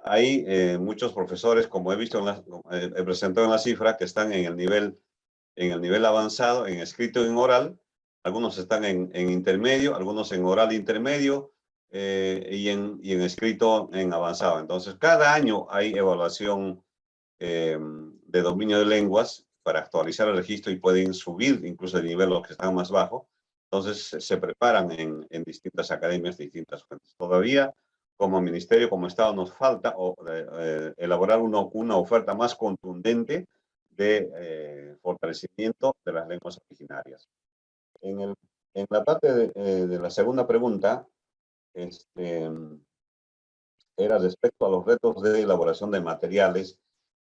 Hay muchos profesores, como he visto, he presentado en la cifra, que están en el nivel avanzado, en escrito y en oral. Algunos están en intermedio, algunos en oral intermedio y en escrito en avanzado. Entonces, cada año hay evaluación de dominio de lenguas para actualizar el registro y pueden subir incluso el nivel los que están más bajo. Entonces, se preparan en distintas academias, distintas fuentes. Todavía, como ministerio, como Estado, nos falta elaborar una oferta más contundente de fortalecimiento de las lenguas originarias. En la parte de la segunda pregunta, era respecto a los retos de elaboración de materiales.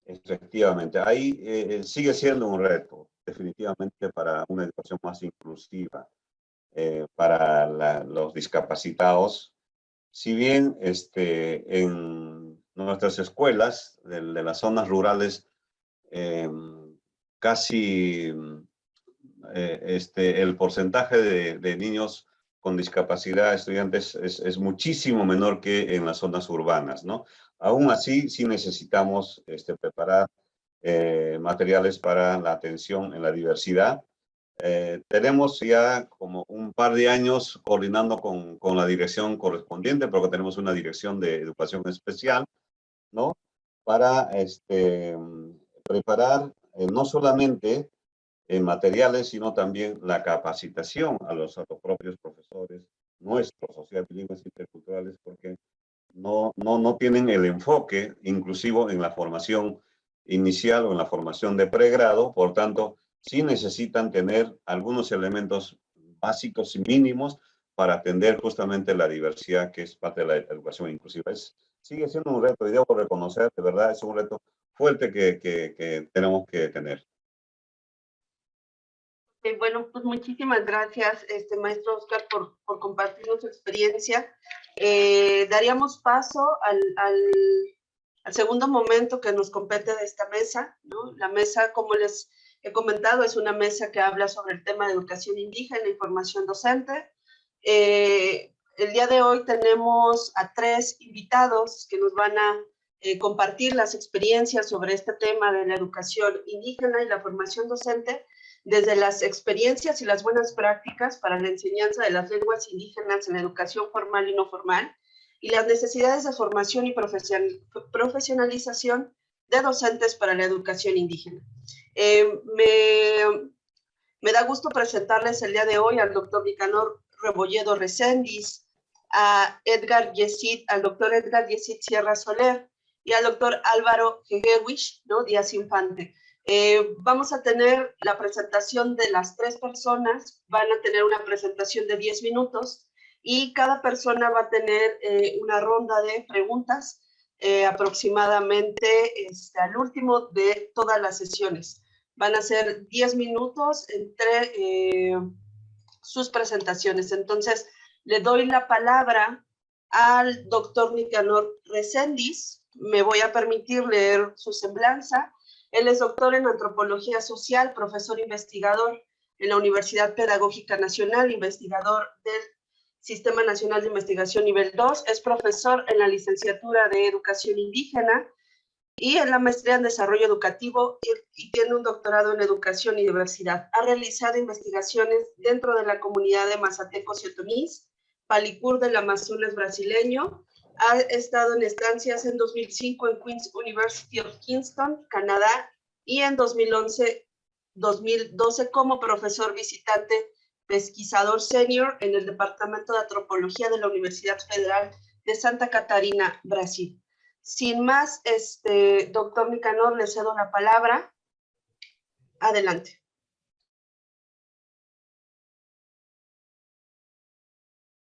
Efectivamente, ahí sigue siendo un reto, definitivamente, para una educación más inclusiva, para los discapacitados. Si bien en nuestras escuelas de las zonas rurales, casi el porcentaje de niños con discapacidad, estudiantes, es muchísimo menor que en las zonas urbanas, ¿no? Aún así, sí necesitamos preparar materiales para la atención en la diversidad. Tenemos ya como un par de años coordinando con la dirección correspondiente, porque tenemos una dirección de educación especial, ¿no? Para preparar no solamente materiales, sino también la capacitación a los propios profesores nuestros, o sea, bilingües interculturales, porque no tienen el enfoque inclusivo en la formación inicial o en la formación de pregrado. Por tanto, sí necesitan tener algunos elementos básicos y mínimos para atender justamente la diversidad que es parte de la educación inclusiva. Sigue siendo un reto y debo reconocer, de verdad, es un reto fuerte que tenemos que tener. Bueno, pues muchísimas gracias, maestro Oscar, por compartirnos su experiencia. Daríamos paso al segundo momento que nos compete de esta mesa, ¿no? La mesa, como les he comentado, es una mesa que habla sobre el tema de educación indígena y formación docente. El día de hoy tenemos a 3 invitados que nos van a compartir las experiencias sobre este tema de la educación indígena y la formación docente, desde las experiencias y las buenas prácticas para la enseñanza de las lenguas indígenas en la educación formal y no formal, y las necesidades de formación y profesionalización de docentes para la educación indígena. Me da gusto presentarles el día de hoy al doctor Nicanor Rebolledo Recendis, a al doctor Edgar Yesid Sierra Soler y al doctor Álvaro Gegewich, ¿no? Díaz Infante. Vamos a tener la presentación de las 3 personas, van a tener una presentación de 10 minutos y cada persona va a tener una ronda de preguntas aproximadamente al último de todas las sesiones. Van a ser 10 minutos entre sus presentaciones. Entonces, le doy la palabra al doctor Nicanor Recendis. Me voy a permitir leer su semblanza. Él es doctor en Antropología Social, profesor investigador en la Universidad Pedagógica Nacional, investigador del Sistema Nacional de Investigación Nivel 2, es profesor en la licenciatura de Educación Indígena y en la maestría en Desarrollo Educativo y tiene un doctorado en Educación y Diversidad. Ha realizado investigaciones dentro de la comunidad de Mazatecos y Otomís, Palicur del Amazonas brasileño. Ha estado en estancias en 2005 en Queen's University of Kingston, Canadá, y en 2011-2012 como profesor visitante pesquisador senior en el Departamento de Antropología de la Universidad Federal de Santa Catarina, Brasil. Sin más, doctor Nicanor, le cedo la palabra. Adelante.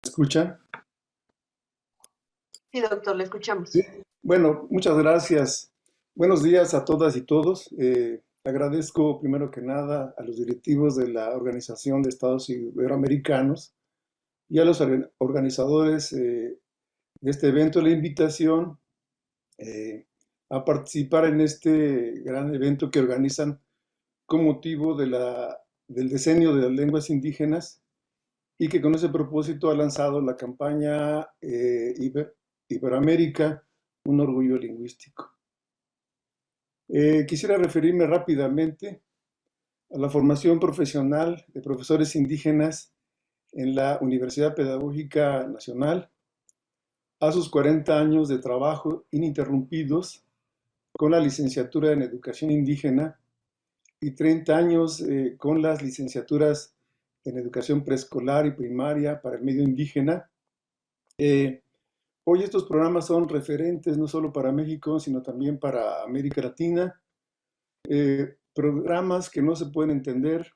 ¿Me escuchan? Sí, doctor, le escuchamos. Sí. Bueno, muchas gracias. Buenos días a todas y todos. Agradezco primero que nada a los directivos de la Organización de Estados Iberoamericanos y a los organizadores de este evento la invitación a participar en este gran evento que organizan con motivo del decenio de las lenguas indígenas y que con ese propósito ha lanzado la campaña Iberoamérica, un orgullo lingüístico. Quisiera referirme rápidamente a la formación profesional de profesores indígenas en la Universidad Pedagógica Nacional, a sus 40 años de trabajo ininterrumpidos con la licenciatura en Educación Indígena y 30 años con las licenciaturas en Educación Preescolar y Primaria para el medio indígena. Hoy estos programas son referentes no solo para México, sino también para América Latina. Programas que no se pueden entender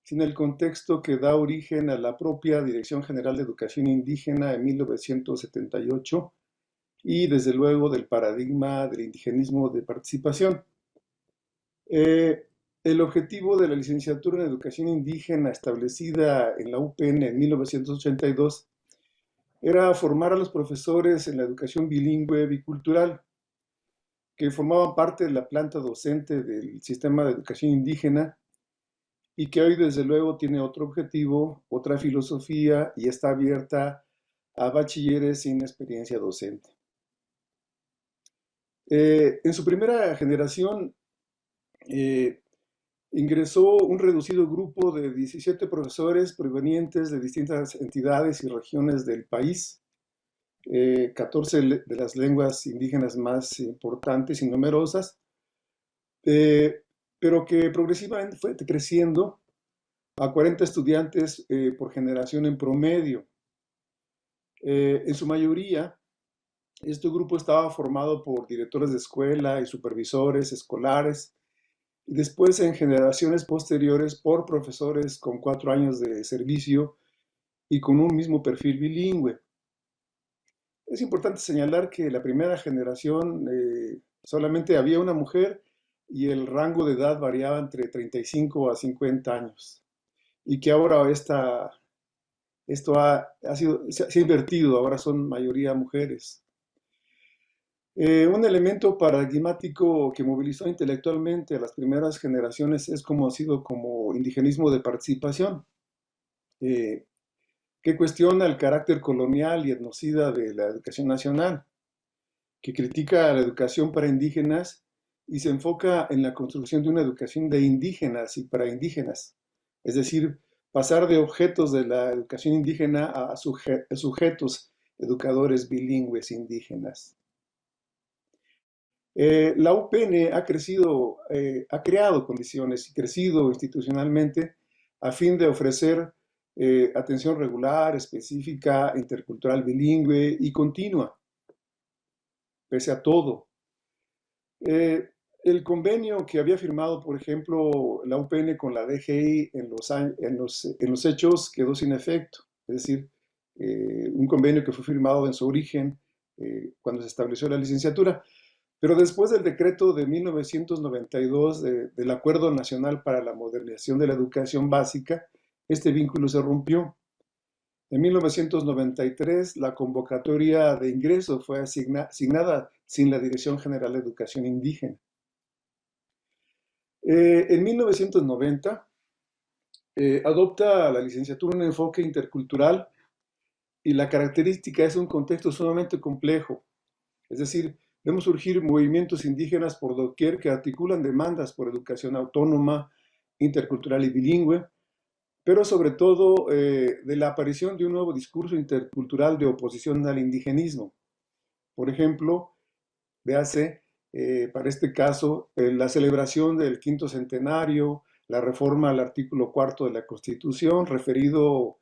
sin el contexto que da origen a la propia Dirección General de Educación Indígena en 1978 y desde luego del paradigma del indigenismo de participación. El objetivo de la licenciatura en Educación Indígena establecida en la UPN en 1982 era formar a los profesores en la educación bilingüe bicultural, que formaban parte de la planta docente del sistema de educación indígena y que hoy desde luego tiene otro objetivo, otra filosofía y está abierta a bachilleres sin experiencia docente. En su primera generación ingresó un reducido grupo de 17 profesores provenientes de distintas entidades y regiones del país, 14 de las lenguas indígenas más importantes y numerosas, pero que progresivamente fue creciendo a 40 estudiantes por generación en promedio. En su mayoría, este grupo estaba formado por directores de escuela y supervisores escolares, y después en generaciones posteriores por profesores con 4 años de servicio y con un mismo perfil bilingüe. Es importante señalar que la primera generación solamente había una mujer y el rango de edad variaba entre 35 a 50 años. Y que ahora se ha invertido, ahora son mayoría mujeres. Un elemento paradigmático que movilizó intelectualmente a las primeras generaciones es conocido como indigenismo de participación, que cuestiona el carácter colonial y etnocida de la educación nacional, que critica la educación para indígenas y se enfoca en la construcción de una educación de indígenas y para indígenas, es decir, pasar de objetos de la educación indígena a sujetos educadores bilingües indígenas. La UPN ha creado condiciones y crecido institucionalmente a fin de ofrecer atención regular, específica, intercultural, bilingüe y continua, pese a todo. El convenio que había firmado, por ejemplo, la UPN con la DGI en los hechos quedó sin efecto. Es decir, un convenio que fue firmado en su origen cuando se estableció la licenciatura, pero después del decreto de 1992 del Acuerdo Nacional para la Modernización de la Educación Básica, este vínculo se rompió. En 1993, la convocatoria de ingreso fue asignada sin la Dirección General de Educación Indígena. En 1990, adopta la licenciatura un enfoque intercultural y la característica es un contexto sumamente complejo. Es decir, vemos surgir movimientos indígenas por doquier que articulan demandas por educación autónoma, intercultural y bilingüe, pero sobre todo de la aparición de un nuevo discurso intercultural de oposición al indigenismo. Por ejemplo, véase, para este caso, la celebración del 5º centenario, la reforma al artículo 4º de la Constitución, referido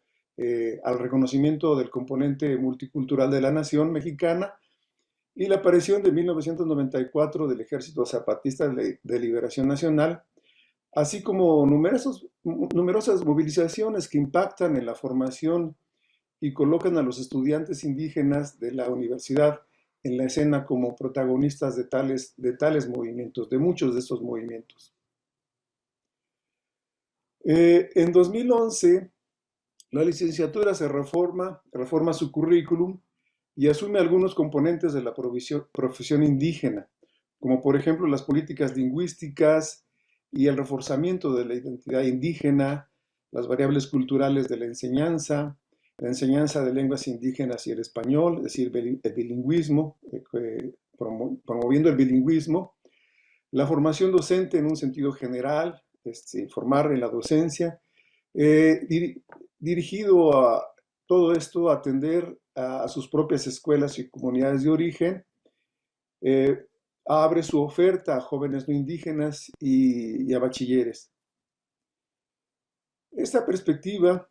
al reconocimiento del componente multicultural de la nación mexicana, y la aparición de 1994 del Ejército Zapatista de Liberación Nacional, así como numerosas movilizaciones que impactan en la formación y colocan a los estudiantes indígenas de la universidad en la escena como protagonistas de tales movimientos, de muchos de estos movimientos. En 2011, la licenciatura se reforma su currículum y asume algunos componentes de la profesión indígena, como por ejemplo las políticas lingüísticas y el reforzamiento de la identidad indígena, las variables culturales de la enseñanza de lenguas indígenas y el español, es decir, el bilingüismo, promoviendo el bilingüismo, la formación docente en un sentido general, formar en la docencia, dirigido a todo esto a atender a sus propias escuelas y comunidades de origen, abre su oferta a jóvenes no indígenas y a bachilleres. Esta perspectiva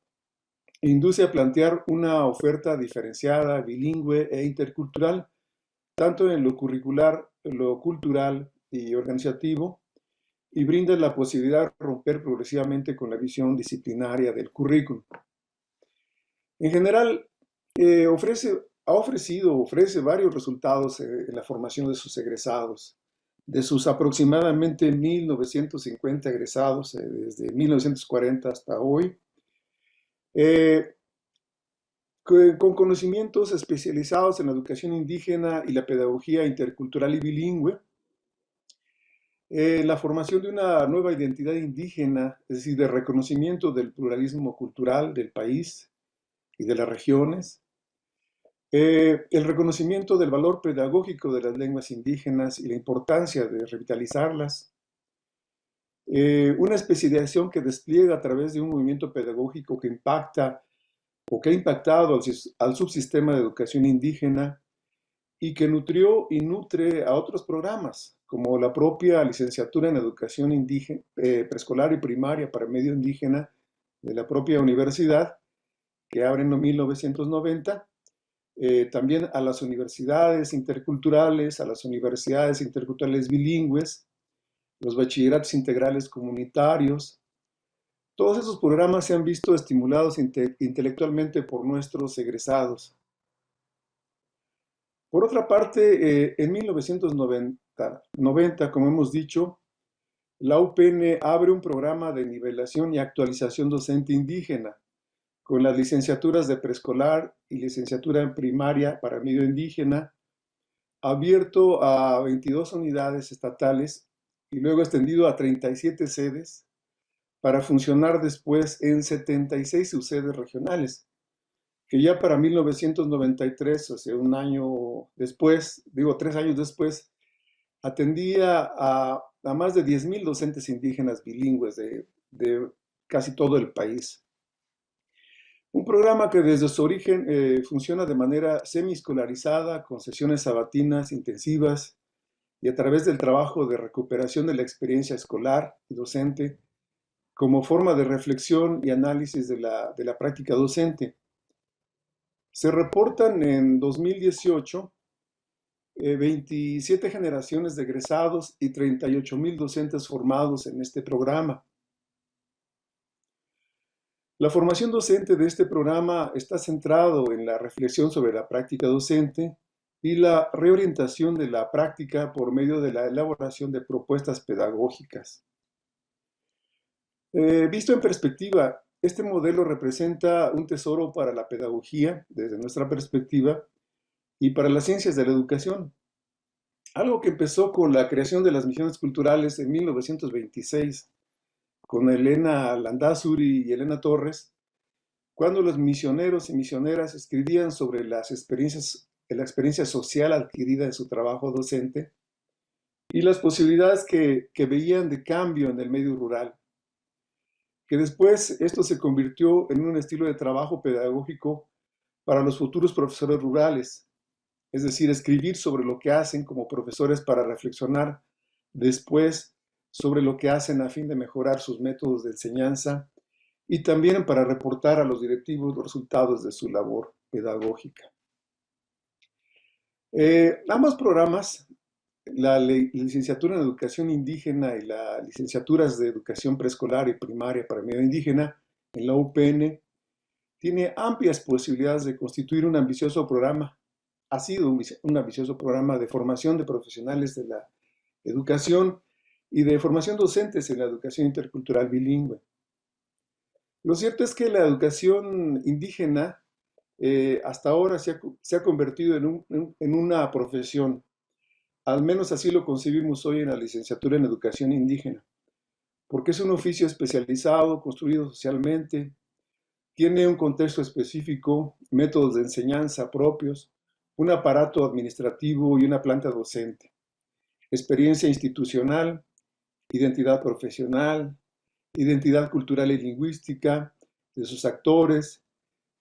induce a plantear una oferta diferenciada, bilingüe e intercultural, tanto en lo curricular, lo cultural y organizativo, y brinda la posibilidad de romper progresivamente con la visión disciplinaria del currículum. En general, ofrece varios resultados en la formación de sus egresados. De sus aproximadamente 1.950 egresados desde 1940 hasta hoy, con conocimientos especializados en la educación indígena y la pedagogía intercultural y bilingüe, la formación de una nueva identidad indígena, es decir, de reconocimiento del pluralismo cultural del país y de las regiones, el reconocimiento del valor pedagógico de las lenguas indígenas y la importancia de revitalizarlas, una especialización que despliega a través de un movimiento pedagógico que impacta o que ha impactado al subsistema de educación indígena y que nutrió y nutre a otros programas, como la propia licenciatura en educación indígena, preescolar y primaria para medio indígena de la propia universidad, que abre en 1990, también a las universidades interculturales, a las universidades interculturales bilingües, los bachilleratos integrales comunitarios. Todos esos programas se han visto estimulados intelectualmente por nuestros egresados. Por otra parte, en 1990, como hemos dicho, la UPN abre un programa de nivelación y actualización docente indígena, con las licenciaturas de preescolar y licenciatura en primaria para medio indígena, abierto a 22 unidades estatales y luego extendido a 37 sedes, para funcionar después en 76 subsedes regionales, que ya para 1993, o sea, un año después, 3 años después, atendía a más de 10,000 docentes indígenas bilingües de casi todo el país. Un programa que desde su origen funciona de manera semiescolarizada, con sesiones sabatinas intensivas y a través del trabajo de recuperación de la experiencia escolar y docente, como forma de reflexión y análisis de la práctica docente. Se reportan en 2018 27 generaciones de egresados y 38,000 docentes formados en este programa. La formación docente de este programa está centrado en la reflexión sobre la práctica docente y la reorientación de la práctica por medio de la elaboración de propuestas pedagógicas. Visto en perspectiva, este modelo representa un tesoro para la pedagogía, desde nuestra perspectiva, y para las ciencias de la educación. Algo que empezó con la creación de las misiones culturales en 1926, con Elena Landázuri y Elena Torres, cuando los misioneros y misioneras escribían sobre la experiencia social adquirida en su trabajo docente y las posibilidades que veían de cambio en el medio rural, que después esto se convirtió en un estilo de trabajo pedagógico para los futuros profesores rurales, es decir, escribir sobre lo que hacen como profesores para reflexionar después sobre lo que hacen a fin de mejorar sus métodos de enseñanza y también para reportar a los directivos los resultados de su labor pedagógica. Ambos programas, la licenciatura en educación indígena y las licenciaturas de educación preescolar y primaria para medio indígena en la UPN, tiene amplias posibilidades de constituir un ambicioso programa. Ha sido un ambicioso programa de formación de profesionales de la educación y de formación docentes en la educación intercultural bilingüe. Lo cierto es que la educación indígena hasta ahora se ha convertido en una profesión. Al menos así lo concebimos hoy en la licenciatura en educación indígena, porque es un oficio especializado, construido socialmente, tiene un contexto específico, métodos de enseñanza propios, un aparato administrativo y una planta docente, experiencia institucional, identidad profesional, identidad cultural y lingüística de sus actores.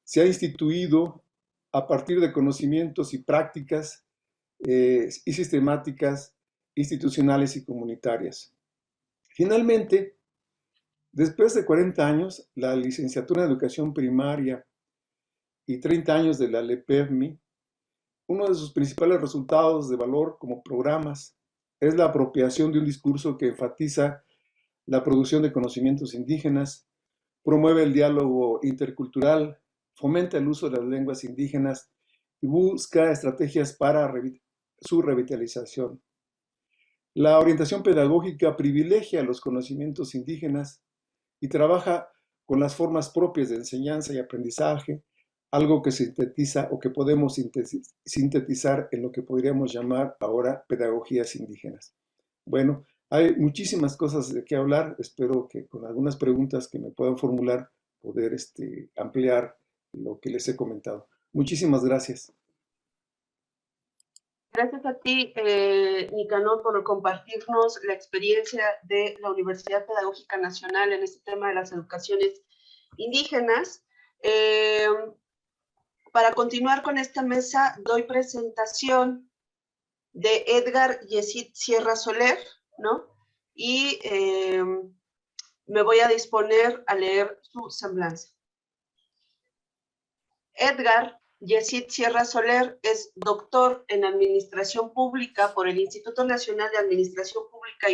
Se ha instituido a partir de conocimientos y prácticas y sistemáticas institucionales y comunitarias. Finalmente, después de 40 años, la licenciatura en educación primaria y 30 años de la LEPEVMI, uno de sus principales resultados de valor como programas es la apropiación de un discurso que enfatiza la producción de conocimientos indígenas, promueve el diálogo intercultural, fomenta el uso de las lenguas indígenas y busca estrategias para su revitalización. La orientación pedagógica privilegia los conocimientos indígenas y trabaja con las formas propias de enseñanza y aprendizaje, algo que sintetiza o que podemos sintetizar en lo que podríamos llamar ahora pedagogías indígenas. Bueno, hay muchísimas cosas de qué hablar. Espero que con algunas preguntas que me puedan formular poder ampliar lo que les he comentado. Muchísimas gracias. Gracias a ti, Nicanor, por compartirnos la experiencia de la Universidad Pedagógica Nacional en este tema de las educaciones indígenas. Para continuar con esta mesa, doy presentación de Edgar Yesid Sierra Soler, ¿no? Y me voy a disponer a leer su semblanza. Edgar Yesid Sierra Soler es doctor en Administración Pública por el Instituto Nacional de Administración Pública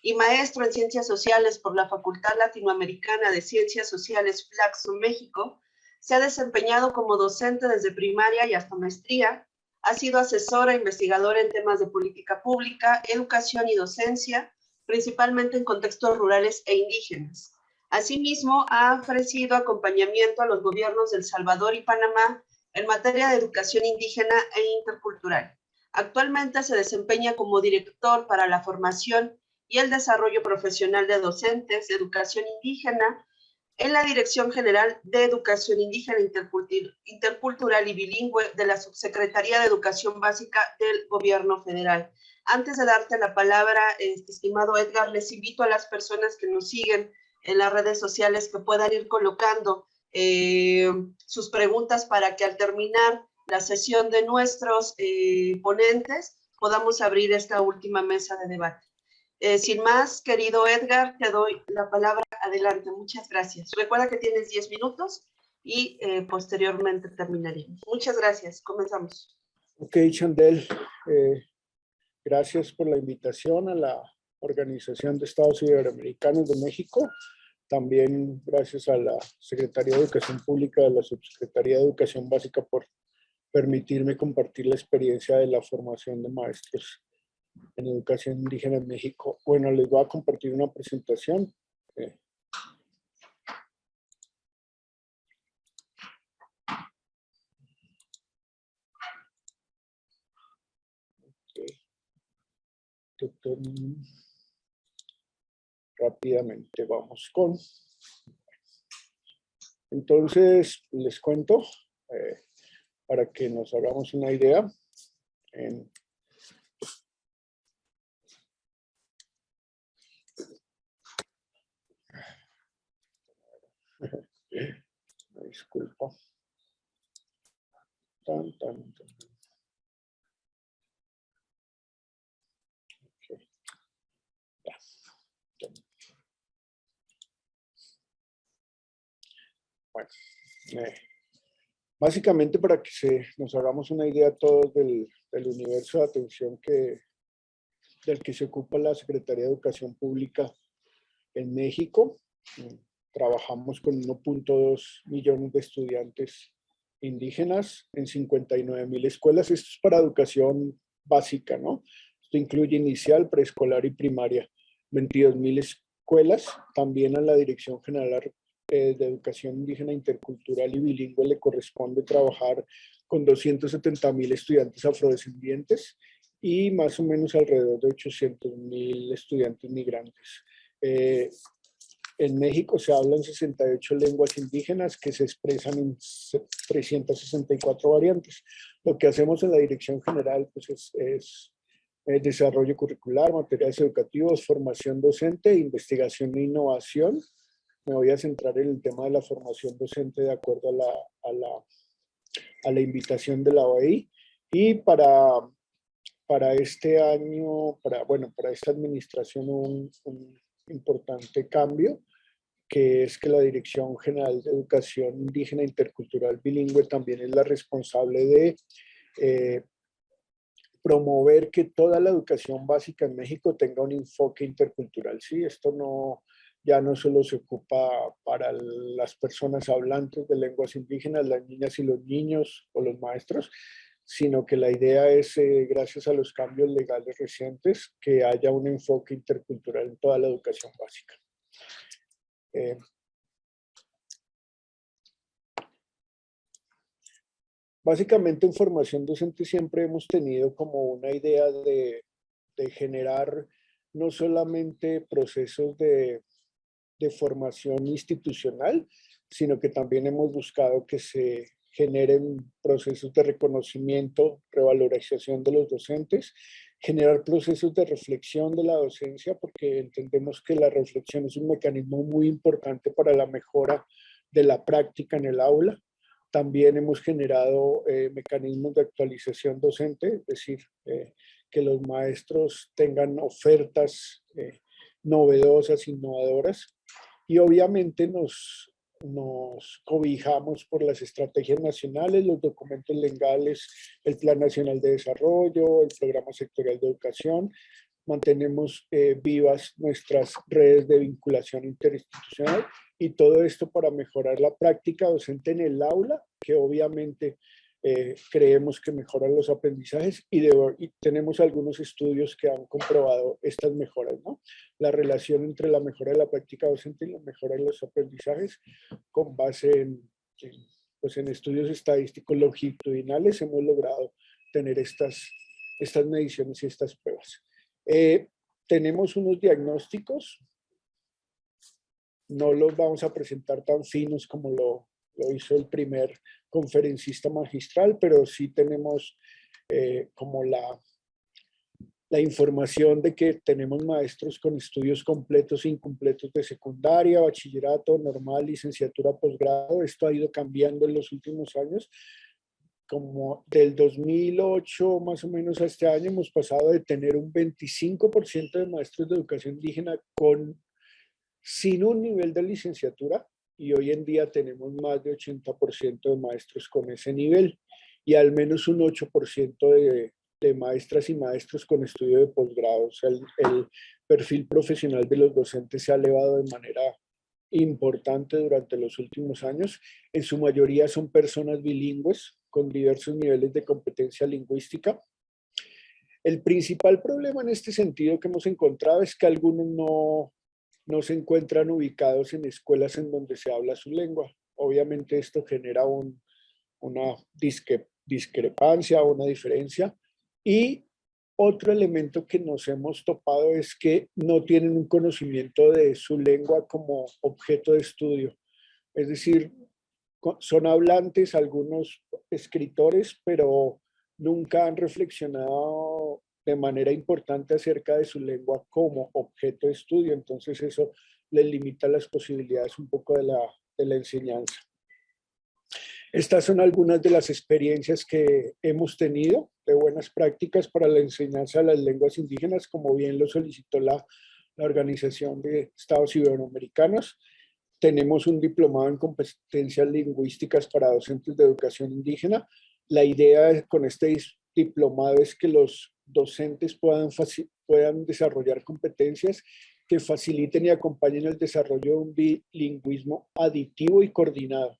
y maestro en Ciencias Sociales por la Facultad Latinoamericana de Ciencias Sociales Flaxo, México. Se ha desempeñado como docente desde primaria y hasta maestría. Ha sido asesora e investigadora en temas de política pública, educación y docencia, principalmente en contextos rurales e indígenas. Asimismo, ha ofrecido acompañamiento a los gobiernos de El Salvador y Panamá en materia de educación indígena e intercultural. Actualmente se desempeña como director para la formación y el desarrollo profesional de docentes de educación indígena en la Dirección General de Educación Indígena, Intercultural y Bilingüe de la Subsecretaría de Educación Básica del Gobierno Federal. Antes de darte la palabra, estimado Edgar, les invito a las personas que nos siguen en las redes sociales que puedan ir colocando sus preguntas para que al terminar la sesión de nuestros ponentes podamos abrir esta última mesa de debate. Sin más, querido Edgar, te doy la palabra. Adelante, muchas gracias. Recuerda que tienes 10 minutos y posteriormente terminaremos. Muchas gracias, comenzamos. Ok, Chandel, gracias por la invitación a la Organización de Estados Iberoamericanos de México. También gracias a la Secretaría de Educación Pública, de la Subsecretaría de Educación Básica por permitirme compartir la experiencia de la formación de maestros en educación indígena en México. Bueno, les voy a compartir una presentación. Rápidamente vamos con. Entonces, les cuento, para que nos hagamos una idea. Disculpa. Okay. Ya. Bueno, básicamente para que nos hagamos una idea todos del universo de atención del que se ocupa la Secretaría de Educación Pública en México. Trabajamos con 1.2 millones de estudiantes indígenas en 59,000 escuelas. Esto es para educación básica, ¿no? Esto incluye inicial, preescolar y primaria. 22,000 escuelas. También a la Dirección General de Educación Indígena, Intercultural y Bilingüe le corresponde trabajar con 270,000 estudiantes afrodescendientes y más o menos alrededor de 800,000 estudiantes migrantes. En México se hablan 68 lenguas indígenas que se expresan en 364 variantes. Lo que hacemos en la Dirección General pues es desarrollo curricular, materiales educativos, formación docente, investigación e innovación. Me voy a centrar en el tema de la formación docente de acuerdo a la invitación de la OEI. Y para este año, para esta administración, un importante cambio, que es que la Dirección General de Educación Indígena, Intercultural, Bilingüe también es la responsable de promover que toda la educación básica en México tenga un enfoque intercultural. Sí, esto ya no solo se ocupa para las personas hablantes de lenguas indígenas, las niñas y los niños o los maestros, sino que la idea es, gracias a los cambios legales recientes, que haya un enfoque intercultural en toda la educación básica. Básicamente en formación docente siempre hemos tenido como una idea de generar no solamente procesos de formación institucional, sino que también hemos buscado que se generen procesos de reconocimiento, revalorización de los docentes, generar procesos de reflexión de la docencia, porque entendemos que la reflexión es un mecanismo muy importante para la mejora de la práctica en el aula. También hemos generado mecanismos de actualización docente, es decir, que los maestros tengan ofertas novedosas, innovadoras, y obviamente nos cobijamos por las estrategias nacionales, los documentos legales, el Plan Nacional de Desarrollo, el Programa Sectorial de Educación. Mantenemos vivas nuestras redes de vinculación interinstitucional y todo esto para mejorar la práctica docente en el aula, que obviamente creemos que mejoran los aprendizajes y tenemos algunos estudios que han comprobado estas mejoras, ¿no? La relación entre la mejora de la práctica docente y la mejora de los aprendizajes con base en estudios estadísticos longitudinales hemos logrado tener estas mediciones y estas pruebas. Tenemos unos diagnósticos, no los vamos a presentar tan finos como lo hizo el primer conferencista magistral, pero sí tenemos como la información de que tenemos maestros con estudios completos e incompletos de secundaria, bachillerato, normal, licenciatura, posgrado. Esto ha ido cambiando en los últimos años. como del 2008 más o menos a este año hemos pasado de tener un 25% de maestros de educación indígena sin un nivel de licenciatura, y hoy en día tenemos más de 80% de maestros con ese nivel y al menos un 8% de maestras y maestros con estudio de posgrado. O sea, el perfil profesional de los docentes se ha elevado de manera importante durante los últimos años. En su mayoría son personas bilingües con diversos niveles de competencia lingüística. El principal problema en este sentido que hemos encontrado es que algunos no se encuentran ubicados en escuelas en donde se habla su lengua. Obviamente esto genera una discrepancia, una diferencia. Y otro elemento que nos hemos topado es que no tienen un conocimiento de su lengua como objeto de estudio. Es decir, son hablantes algunos escritores, pero nunca han reflexionado de manera importante acerca de su lengua como objeto de estudio. Entonces eso les limita las posibilidades un poco de la enseñanza. Estas son algunas de las experiencias que hemos tenido de buenas prácticas para la enseñanza de las lenguas indígenas, como bien lo solicitó la Organización de Estados Iberoamericanos. Tenemos un diplomado en competencias lingüísticas para docentes de educación indígena. La idea con este diplomado es que los docentes puedan desarrollar competencias que faciliten y acompañen el desarrollo de un bilingüismo aditivo y coordinado.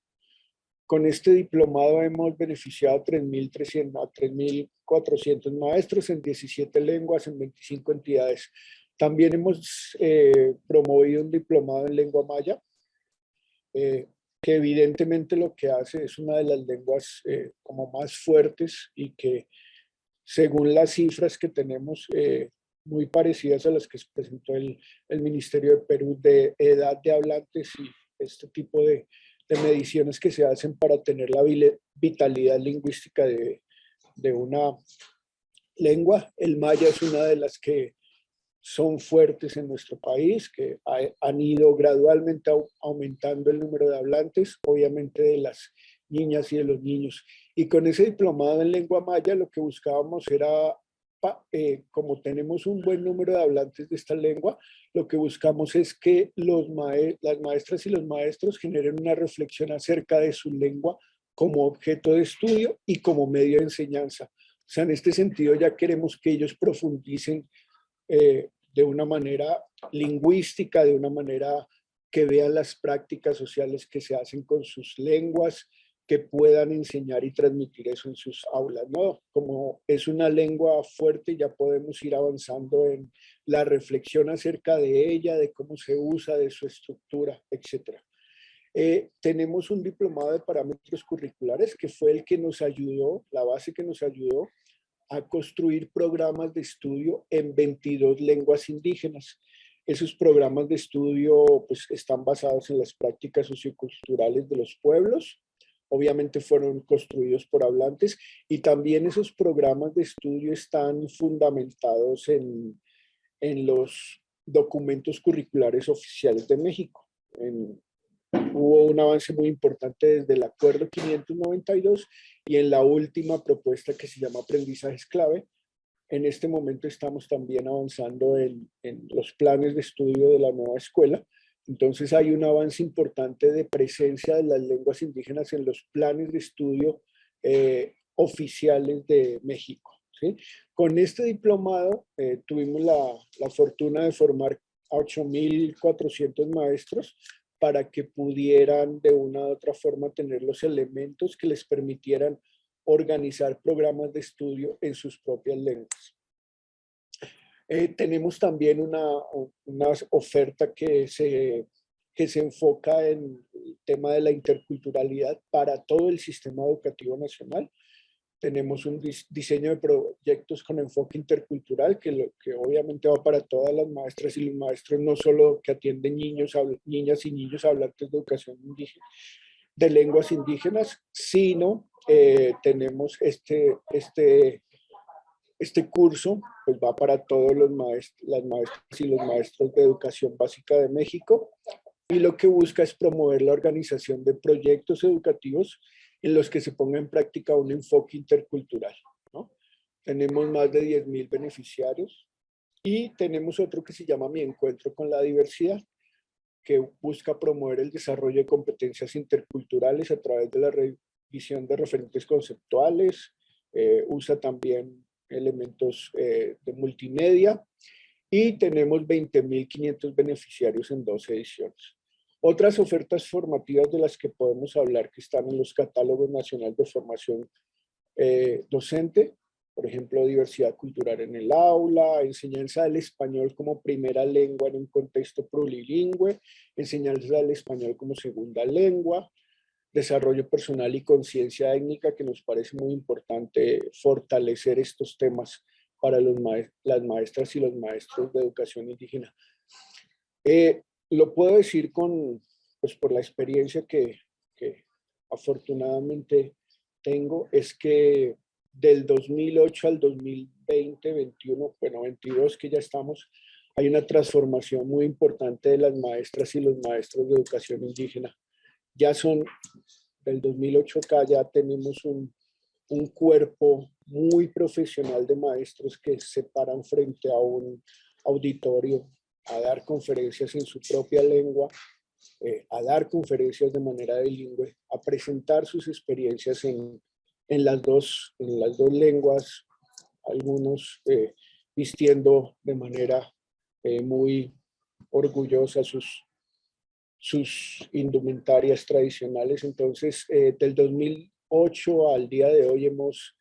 Con este diplomado hemos beneficiado a 3.400 maestros en 17 lenguas, en 25 entidades. También hemos promovido un diplomado en lengua maya, que evidentemente lo que hace es una de las lenguas como más fuertes y que según las cifras que tenemos, muy parecidas a las que presentó el Ministerio de Perú de edad de hablantes y este tipo de mediciones que se hacen para tener la vitalidad lingüística de una lengua. El maya es una de las que son fuertes en nuestro país, que han ido gradualmente aumentando el número de hablantes, obviamente de las niñas y de los niños. Y con ese diplomado en lengua maya lo que buscábamos era, como tenemos un buen número de hablantes de esta lengua, lo que buscamos es que las maestras y los maestros generen una reflexión acerca de su lengua como objeto de estudio y como medio de enseñanza. O sea, en este sentido ya queremos que ellos profundicen de una manera lingüística, de una manera que vean las prácticas sociales que se hacen con sus lenguas, que puedan enseñar y transmitir eso en sus aulas, ¿no? Como es una lengua fuerte, ya podemos ir avanzando en la reflexión acerca de ella, de cómo se usa, de su estructura, etc. Tenemos un diplomado de parámetros curriculares que fue el que nos ayudó, la base que nos ayudó a construir programas de estudio en 22 lenguas indígenas. Esos programas de estudio pues, están basados en las prácticas socioculturales de los pueblos. Obviamente fueron construidos por hablantes y también esos programas de estudio están fundamentados en los documentos curriculares oficiales de México. Hubo un avance muy importante desde el Acuerdo 592 y en la última propuesta que se llama Aprendizajes Clave. En este momento estamos también avanzando en los planes de estudio de la nueva escuela. Entonces hay un avance importante de presencia de las lenguas indígenas en los planes de estudio oficiales de México, ¿sí? Con este diplomado tuvimos la fortuna de formar a 8.400 maestros para que pudieran de una u otra forma tener los elementos que les permitieran organizar programas de estudio en sus propias lenguas. Tenemos también una oferta que se enfoca en el tema de la interculturalidad para todo el sistema educativo nacional. Tenemos un diseño de proyectos con enfoque intercultural que obviamente va para todas las maestras y los maestros, no solo que atienden niñas y niños hablantes de educación indígena, de lenguas indígenas, sino tenemos este curso, pues va para todos las maestras y los maestros de educación básica de México, y lo que busca es promover la organización de proyectos educativos en los que se ponga en práctica un enfoque intercultural, ¿no? Tenemos más de 10.000 beneficiarios y tenemos otro que se llama Mi Encuentro con la Diversidad, que busca promover el desarrollo de competencias interculturales a través de la revisión de referentes conceptuales, usa también elementos de multimedia, y tenemos 20.500 beneficiarios en 12 ediciones. Otras ofertas formativas de las que podemos hablar que están en los catálogos nacionales de formación docente, por ejemplo, diversidad cultural en el aula, enseñanza del español como primera lengua en un contexto plurilingüe, enseñanza del español como segunda lengua, desarrollo personal y conciencia étnica, que nos parece muy importante fortalecer estos temas para las maestras y los maestros de educación indígena. Lo puedo decir pues por la experiencia que afortunadamente tengo, es que del 2008 al 2020, 21, bueno, 22 que ya estamos, hay una transformación muy importante de las maestras y los maestros de educación indígena. Ya son, del 2008 acá ya tenemos un cuerpo muy profesional de maestros que se paran frente a un auditorio a dar conferencias en su propia lengua, a dar conferencias de manera bilingüe, a presentar sus experiencias en las dos lenguas, algunos vistiendo de manera muy orgullosa sus indumentarias tradicionales. Entonces, del 2008 al día de hoy hemos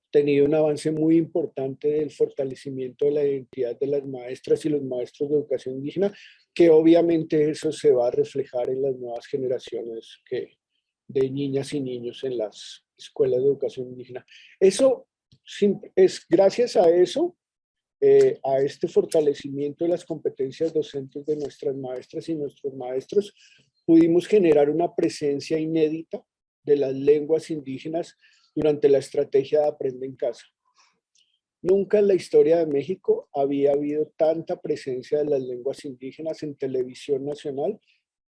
tenido un avance muy importante del fortalecimiento de la identidad de las maestras y los maestros de educación indígena, que obviamente eso se va a reflejar en las nuevas generaciones de niñas y niños en las escuelas de educación indígena. Eso es gracias a eso, a este fortalecimiento de las competencias docentes de nuestras maestras y nuestros maestros, pudimos generar una presencia inédita de las lenguas indígenas durante la estrategia de Aprende en Casa. Nunca en la historia de México había habido tanta presencia de las lenguas indígenas en televisión nacional.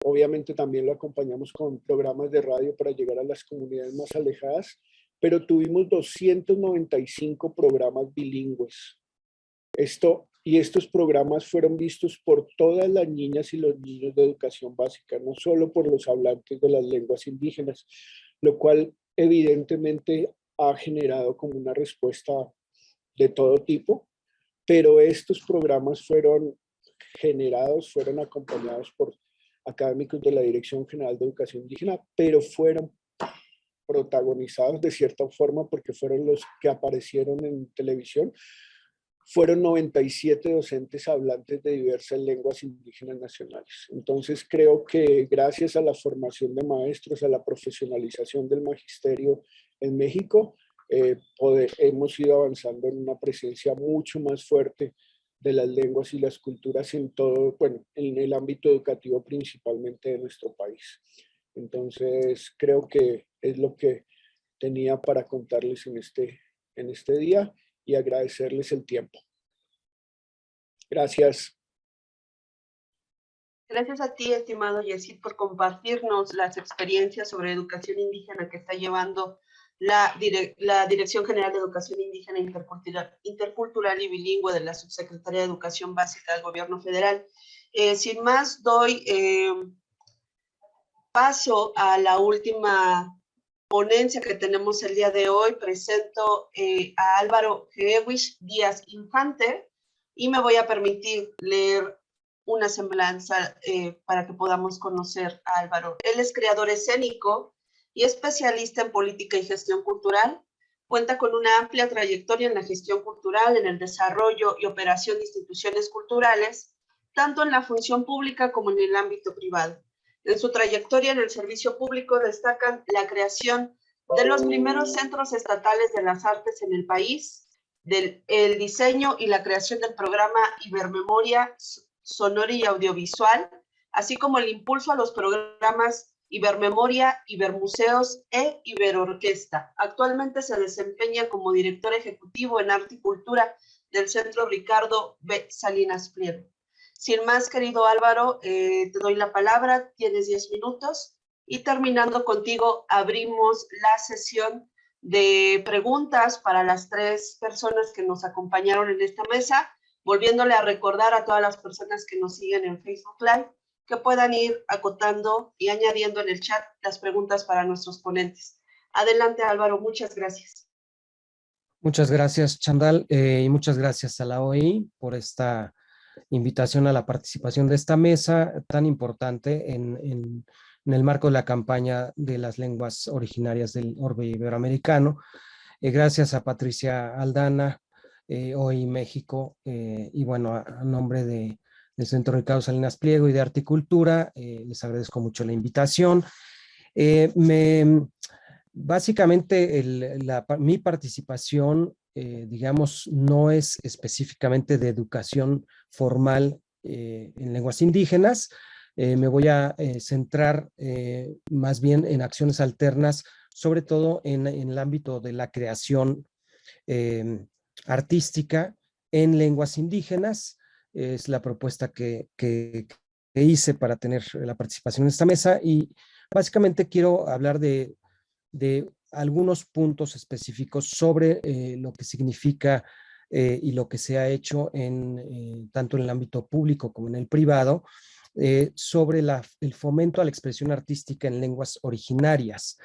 Obviamente también lo acompañamos con programas de radio para llegar a las comunidades más alejadas, pero tuvimos 295 programas bilingües. Estos programas fueron vistos por todas las niñas y los niños de educación básica, no solo por los hablantes de las lenguas indígenas, lo cual evidentemente ha generado como una respuesta de todo tipo, pero estos programas fueron acompañados por académicos de la Dirección General de Educación Indígena, pero fueron protagonizados de cierta forma porque fueron los que aparecieron en televisión. Fueron 97 docentes hablantes de diversas lenguas indígenas nacionales. Entonces creo que gracias a la formación de maestros, a la profesionalización del magisterio en México, hemos ido avanzando en una presencia mucho más fuerte de las lenguas y las culturas en todo, bueno, en el ámbito educativo principalmente de nuestro país. Entonces creo que es lo que tenía para contarles en este día, y agradecerles el tiempo. Gracias. Gracias a ti, estimado Yesid, por compartirnos las experiencias sobre educación indígena que está llevando la Dirección General de Educación Indígena Intercultural y Bilingüe de la Subsecretaría de Educación Básica del Gobierno Federal. Sin más, doy paso a la última ponencia que tenemos el día de hoy. Presento a Álvaro Gewish Díaz Infante y me voy a permitir leer una semblanza para que podamos conocer a Álvaro. Él es creador escénico y especialista en política y gestión cultural. Cuenta con una amplia trayectoria en la gestión cultural, en el desarrollo y operación de instituciones culturales, tanto en la función pública como en el ámbito privado. En su trayectoria en el servicio público destacan la creación de los primeros centros estatales de las artes en el país, el diseño y la creación del programa Ibermemoria sonora y audiovisual, así como el impulso a los programas Ibermemoria, Ibermuseos e Iberorquesta. Actualmente se desempeña como director ejecutivo en Arte y Cultura del Centro Ricardo B. Salinas Pliego. Sin más, querido Álvaro, te doy la palabra, tienes 10 minutos Y terminando contigo, abrimos la sesión de preguntas para las 3 personas que nos acompañaron en esta mesa, volviéndole a recordar a todas las personas que nos siguen en Facebook Live que puedan ir acotando y añadiendo en el chat las preguntas para nuestros ponentes. Adelante, Álvaro, muchas gracias. Muchas gracias, Chandal, y muchas gracias a la OI por esta invitación a la participación de esta mesa tan importante en el marco de la campaña de las lenguas originarias del orbe iberoamericano. Gracias a Patricia Aldana, OI México, y bueno, a nombre del Centro Ricardo Salinas Pliego y de Articultura, les agradezco mucho la invitación. Básicamente, mi participación, digamos, no es específicamente de educación formal en lenguas indígenas. Me voy a centrar más bien en acciones alternas, sobre todo en el ámbito de la creación artística en lenguas indígenas. Es la propuesta que hice para tener la participación en esta mesa, y básicamente quiero hablar de algunos puntos específicos sobre lo que significa y lo que se ha hecho tanto en el ámbito público como en el privado, sobre el fomento a la expresión artística en lenguas originarias.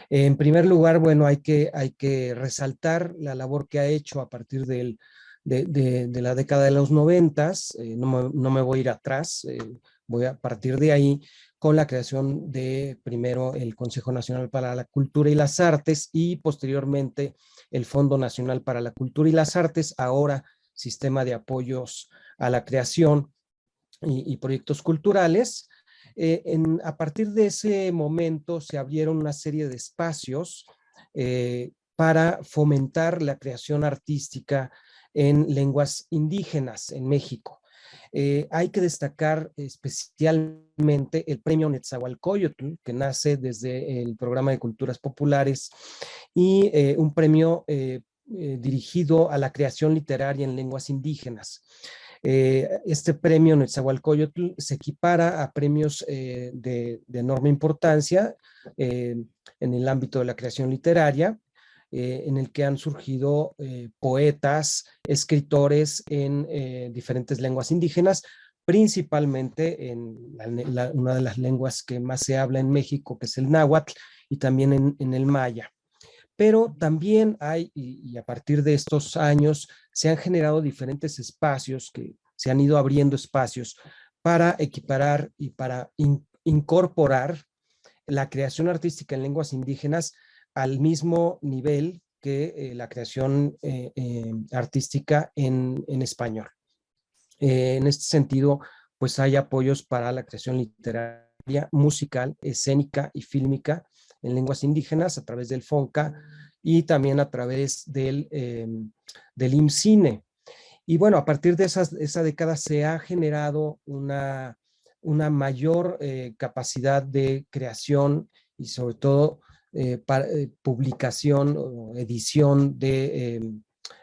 En primer lugar, bueno, hay que resaltar la labor que ha hecho a partir de la década de los 90s. No me voy a ir atrás, voy a partir de ahí, con la creación de primero el Consejo Nacional para la Cultura y las Artes y posteriormente el Fondo Nacional para la Cultura y las Artes, ahora Sistema de Apoyos a la Creación y Proyectos Culturales. A partir de ese momento se abrieron una serie de espacios para fomentar la creación artística en lenguas indígenas en México. Hay que destacar especialmente el premio Netzahualcóyotl, que nace desde el Programa de Culturas Populares, y un premio dirigido a la creación literaria en lenguas indígenas. Este premio Netzahualcóyotl se equipara a premios de enorme importancia en el ámbito de la creación literaria, en el que han surgido poetas, escritores en diferentes lenguas indígenas, principalmente en una de las lenguas que más se habla en México, que es el náhuatl, y también en el maya. Pero también hay, y a partir de estos años, se han generado diferentes espacios, que se han ido abriendo espacios para equiparar y para incorporar la creación artística en lenguas indígenas al mismo nivel que la creación artística en español. En este sentido, pues hay apoyos para la creación literaria, musical, escénica y fílmica en lenguas indígenas a través del FONCA y también a través del IMCINE. Y bueno, a partir de esa década se ha generado una mayor capacidad de creación y sobre todo publicación o edición de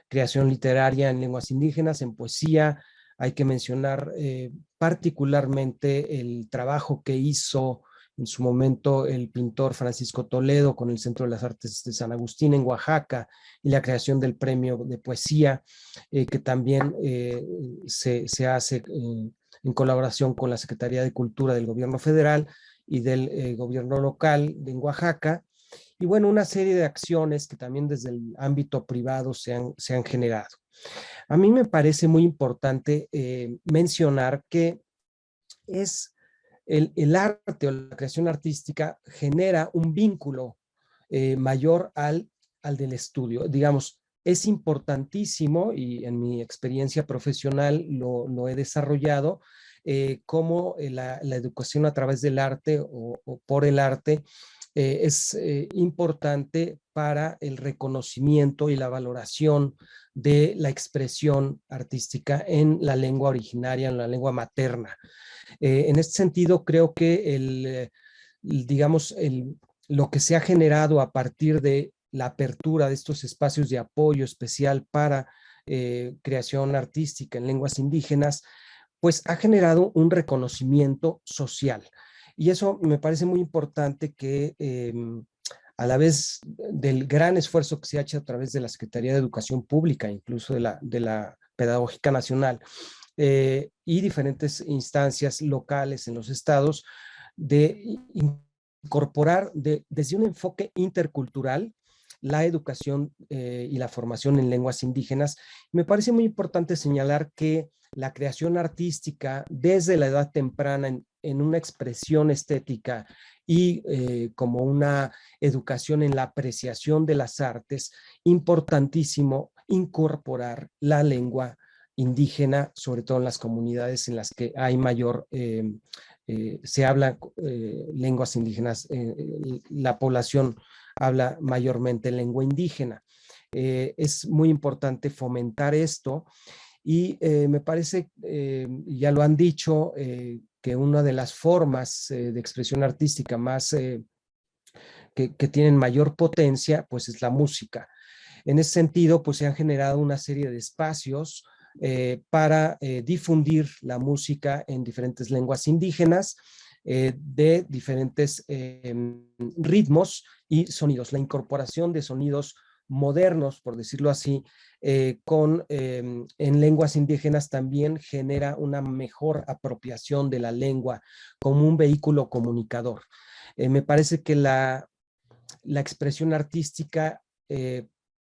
creación literaria en lenguas indígenas, en poesía. Hay que mencionar particularmente el trabajo que hizo en su momento el pintor Francisco Toledo con el Centro de las Artes de San Agustín en Oaxaca, y la creación del premio de poesía que también se hace en colaboración con la Secretaría de Cultura del Gobierno Federal y del gobierno local en Oaxaca. Y bueno, una serie de acciones que también desde el ámbito privado se han generado. A mí me parece muy importante mencionar que el arte o la creación artística genera un vínculo mayor al del estudio. Digamos, es importantísimo, y en mi experiencia profesional lo he desarrollado, cómo la educación a través del arte o por el arte es importante para el reconocimiento y la valoración de la expresión artística en la lengua originaria, en la lengua materna. En este sentido, creo que lo que se ha generado a partir de la apertura de estos espacios de apoyo especial para creación artística en lenguas indígenas, pues ha generado un reconocimiento social. Y eso me parece muy importante que a la vez del gran esfuerzo que se ha hecho a través de la Secretaría de Educación Pública, incluso de la Pedagógica Nacional, y diferentes instancias locales en los estados, de incorporar desde un enfoque intercultural la educación y la formación en lenguas indígenas. Me parece muy importante señalar que la creación artística desde la edad temprana en una expresión estética y como una educación en la apreciación de las artes, importantísimo incorporar la lengua indígena, sobre todo en las comunidades en las que hay mayor, se habla lenguas indígenas, la población habla mayormente lengua indígena. Es muy importante fomentar esto y me parece, ya lo han dicho, que una de las formas de expresión artística más que tienen mayor potencia, pues es la música. En ese sentido, pues se han generado una serie de espacios para difundir la música en diferentes lenguas indígenas, de diferentes ritmos y sonidos. La incorporación de sonidos modernos, por decirlo así, en lenguas indígenas también genera una mejor apropiación de la lengua como un vehículo comunicador. Me parece que la expresión artística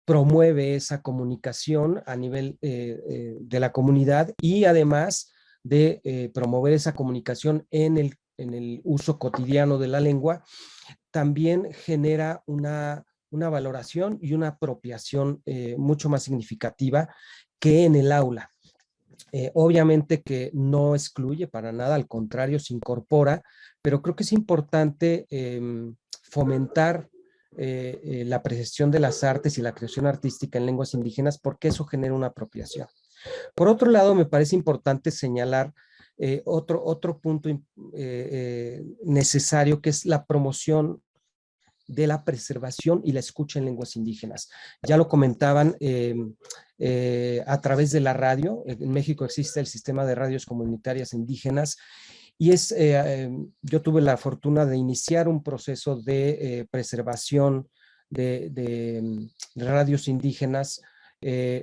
promueve esa comunicación a nivel de la comunidad y además de promover esa comunicación en el uso cotidiano de la lengua, también genera una valoración y una apropiación mucho más significativa que en el aula. Obviamente que no excluye para nada, al contrario, se incorpora, pero creo que es importante fomentar la apreciación de las artes y la creación artística en lenguas indígenas porque eso genera una apropiación. Por otro lado, me parece importante señalar otro punto necesario, que es la promoción de la preservación y la escucha en lenguas indígenas. Ya lo comentaban a través de la radio. En México existe el sistema de radios comunitarias indígenas y yo tuve la fortuna de iniciar un proceso de preservación de radios indígenas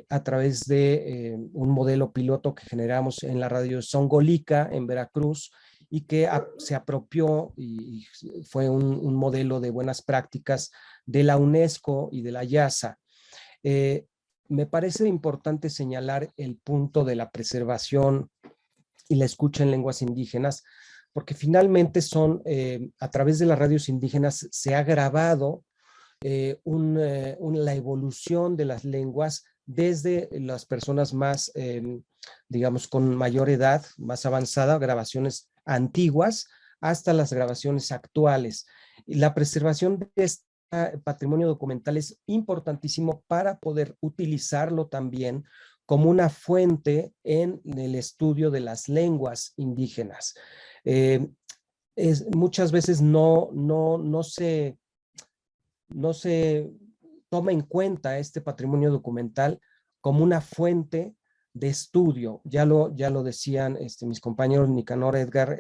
a través de un modelo piloto que generamos en la radio Songolica en Veracruz, y que se apropió y fue un modelo de buenas prácticas de la UNESCO y de la IASA. Me parece importante señalar el punto de la preservación y la escucha en lenguas indígenas, porque finalmente a través de las radios indígenas se ha grabado la evolución de las lenguas desde las personas más, digamos, con mayor edad, más avanzada, grabaciones antiguas, hasta las grabaciones actuales. La preservación de este patrimonio documental es importantísimo para poder utilizarlo también como una fuente en el estudio de las lenguas indígenas. Muchas veces no se toma en cuenta este patrimonio documental como una fuente de estudio. Ya lo decían mis compañeros Nicanor, Edgar,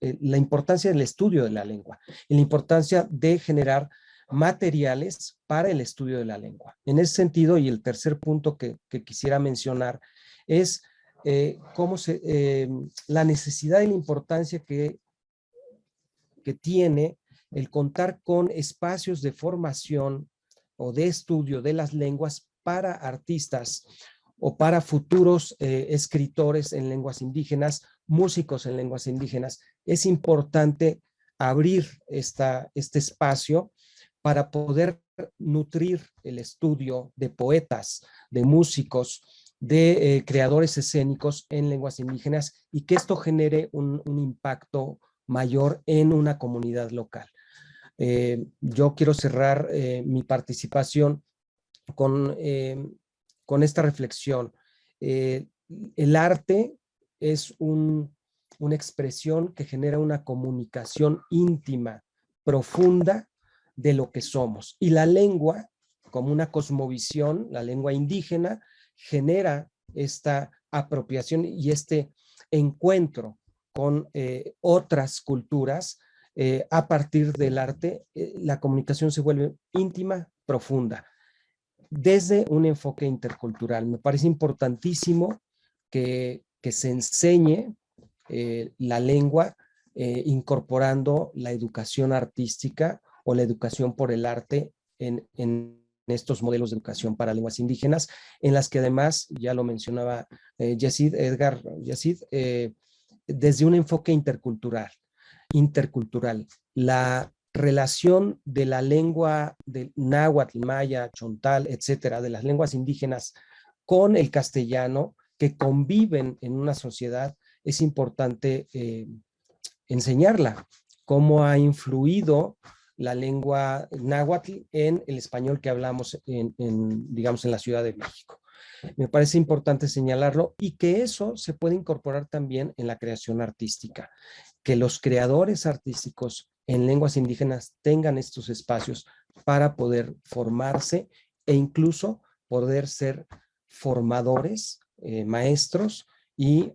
la importancia del estudio de la lengua y la importancia de generar materiales para el estudio de la lengua. En ese sentido, y el tercer punto que quisiera mencionar es la necesidad y la importancia que tiene el contar con espacios de formación o de estudio de las lenguas para artistas o para futuros escritores en lenguas indígenas, músicos en lenguas indígenas. Es importante abrir este espacio para poder nutrir el estudio de poetas, de músicos, de creadores escénicos en lenguas indígenas y que esto genere un impacto mayor en una comunidad local. Yo quiero cerrar mi participación con esta reflexión. El arte es una expresión que genera una comunicación íntima, profunda de lo que somos. Y la lengua, como una cosmovisión, la lengua indígena, genera esta apropiación y este encuentro con otras culturas a partir del arte, la comunicación se vuelve íntima, profunda, desde un enfoque intercultural. Me parece importantísimo que se enseñe la lengua incorporando la educación artística o la educación por el arte en estos modelos de educación para lenguas indígenas, en las que además, ya lo mencionaba Edgar Yacid, desde un enfoque intercultural, la relación de la lengua del náhuatl, maya, chontal, etcétera, de las lenguas indígenas con el castellano, que conviven en una sociedad, es importante enseñarla, cómo ha influido la lengua náhuatl en el español que hablamos digamos, en la Ciudad de México. Me parece importante señalarlo y que eso se puede incorporar también en la creación artística, que los creadores artísticos en lenguas indígenas tengan estos espacios para poder formarse e incluso poder ser formadores, maestros y,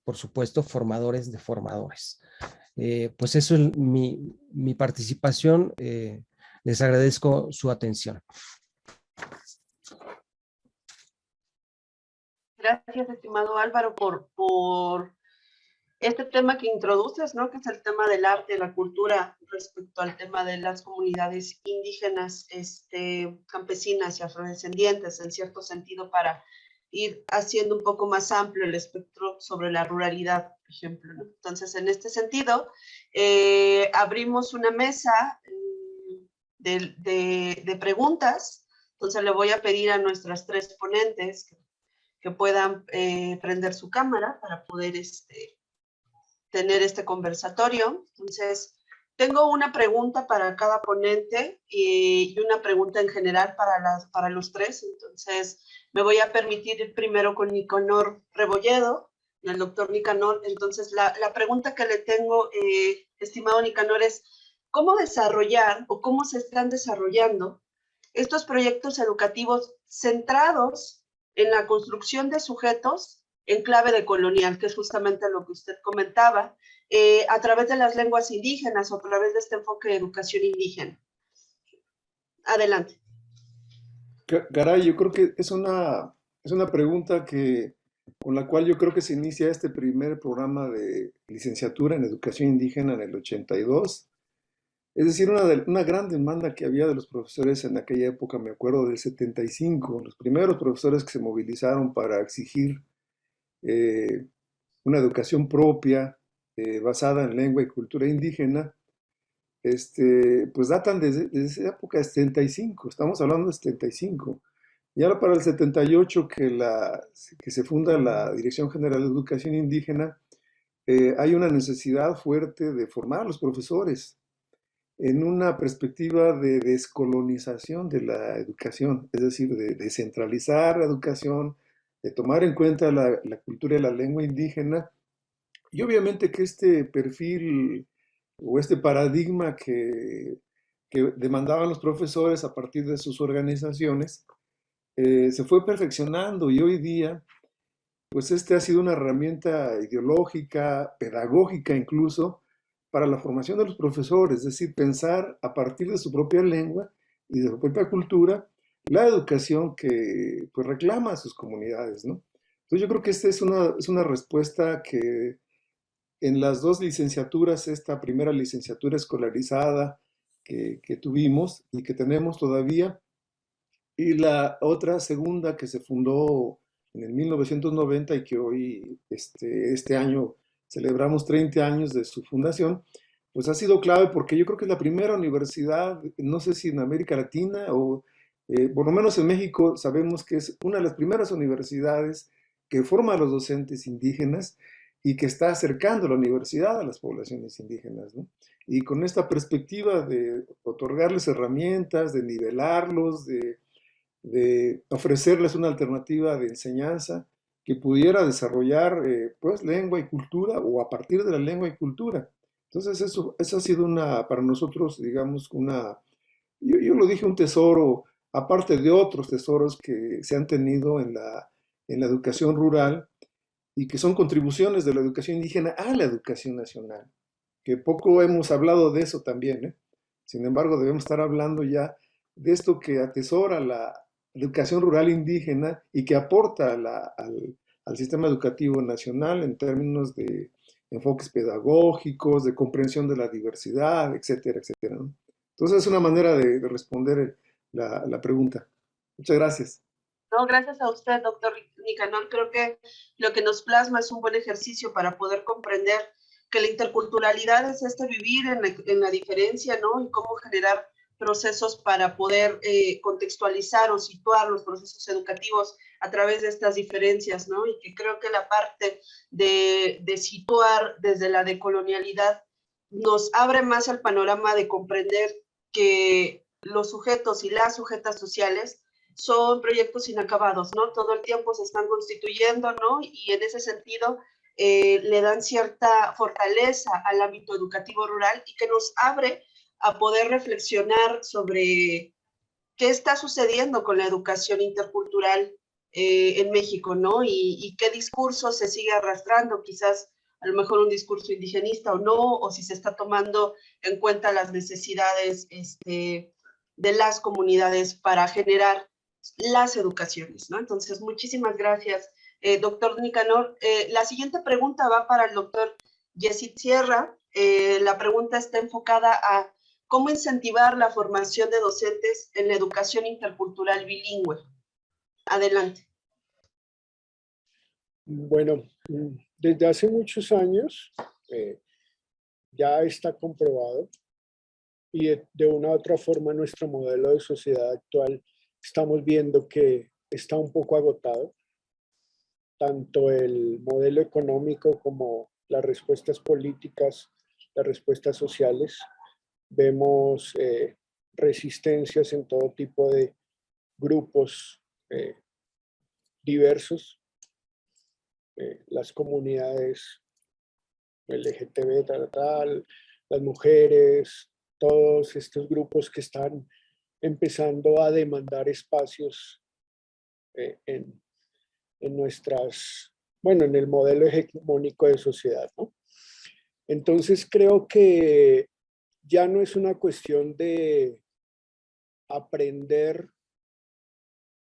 por supuesto, formadores de formadores. Pues eso es mi participación. Les agradezco su atención. Gracias, estimado Álvaro, por este tema que introduces, ¿no? Que es el tema del arte, la cultura, respecto al tema de las comunidades indígenas, campesinas y afrodescendientes, en cierto sentido, para ir haciendo un poco más amplio el espectro sobre la ruralidad, por ejemplo, ¿no? Entonces, en este sentido, abrimos una mesa de preguntas. Entonces, le voy a pedir a nuestras tres ponentes que puedan prender su cámara para poder tener este conversatorio. Entonces, tengo una pregunta para cada ponente y una pregunta en general para los tres. Entonces, me voy a permitir ir primero con Nicanor Rebolledo, el doctor Nicanor. Entonces, la pregunta que le tengo, estimado Nicanor, es ¿cómo desarrollar o cómo se están desarrollando estos proyectos educativos centrados en la construcción de sujetos en clave de colonial, que es justamente lo que usted comentaba, a través de las lenguas indígenas o a través de este enfoque de educación indígena? Adelante. Caray, yo creo que es una pregunta con la cual yo creo que se inicia este primer programa de licenciatura en educación indígena en el 82. Es decir, una gran demanda que había de los profesores en aquella época, me acuerdo del 75, los primeros profesores que se movilizaron para exigir una educación propia basada en lengua y cultura indígena, pues datan desde esa época de 75, estamos hablando de 75. Y ahora para el 78 que se funda la Dirección General de Educación Indígena, hay una necesidad fuerte de formar a los profesores en una perspectiva de descolonización de la educación, es decir, de descentralizar la educación, de tomar en cuenta la cultura y la lengua indígena, y obviamente que este perfil o este paradigma que demandaban los profesores a partir de sus organizaciones, se fue perfeccionando y hoy día, pues ha sido una herramienta ideológica, pedagógica incluso, para la formación de los profesores, es decir, pensar a partir de su propia lengua y de su propia cultura la educación que pues reclama a sus comunidades, ¿no? Entonces yo creo que esta es una respuesta que en las dos licenciaturas, esta primera licenciatura escolarizada que tuvimos y que tenemos todavía, y la otra segunda que se fundó en el 1990 y que hoy, este año, celebramos 30 años de su fundación, pues ha sido clave porque yo creo que es la primera universidad, no sé si en América Latina o por lo menos en México, sabemos que es una de las primeras universidades que forma a los docentes indígenas y que está acercando la universidad a las poblaciones indígenas, ¿no? Y con esta perspectiva de otorgarles herramientas, de nivelarlos, de ofrecerles una alternativa de enseñanza que pudiera desarrollar pues lengua y cultura o a partir de la lengua y cultura. Entonces eso ha sido para nosotros, digamos, yo lo dije, un tesoro, aparte de otros tesoros que se han tenido en la educación rural y que son contribuciones de la educación indígena a la educación nacional. que poco hemos hablado de eso también, ¿eh? Sin embargo, debemos estar hablando ya de esto que atesora la educación rural indígena y que aporta al sistema educativo nacional en términos de enfoques pedagógicos, de comprensión de la diversidad, etcétera, etcétera, ¿no? Entonces es una manera de responder la pregunta. Muchas gracias. No, gracias a usted, doctor Nicanor. Creo que lo que nos plasma es un buen ejercicio para poder comprender que la interculturalidad es vivir en la diferencia, ¿no? Y cómo generar procesos para poder contextualizar o situar los procesos educativos a través de estas diferencias, ¿no? Y que creo que la parte de situar desde la decolonialidad nos abre más al panorama de comprender que los sujetos y las sujetas sociales son proyectos inacabados, ¿no? Todo el tiempo se están constituyendo, ¿no? Y en ese sentido le dan cierta fortaleza al ámbito educativo rural y que nos abre a poder reflexionar sobre qué está sucediendo con la educación intercultural en México, ¿no? Y qué discurso se sigue arrastrando, quizás a lo mejor un discurso indigenista o no, o si se está tomando en cuenta las necesidades de las comunidades para generar las educaciones, ¿no? Entonces, muchísimas gracias, doctor Nicanor. La siguiente pregunta va para el doctor Yesid Sierra. La pregunta está enfocada a cómo incentivar la formación de docentes en la educación intercultural bilingüe. Adelante. Bueno, desde hace muchos años ya está comprobado y de una u otra forma nuestro modelo de sociedad actual estamos viendo que está un poco agotado, tanto el modelo económico como las respuestas políticas, las respuestas sociales. Vemos resistencias en todo tipo de grupos diversos, las comunidades LGTB, las mujeres, todos estos grupos que están empezando a demandar espacios en nuestras, bueno, en el modelo hegemónico de sociedad, ¿no? Entonces creo que ya no es una cuestión de aprender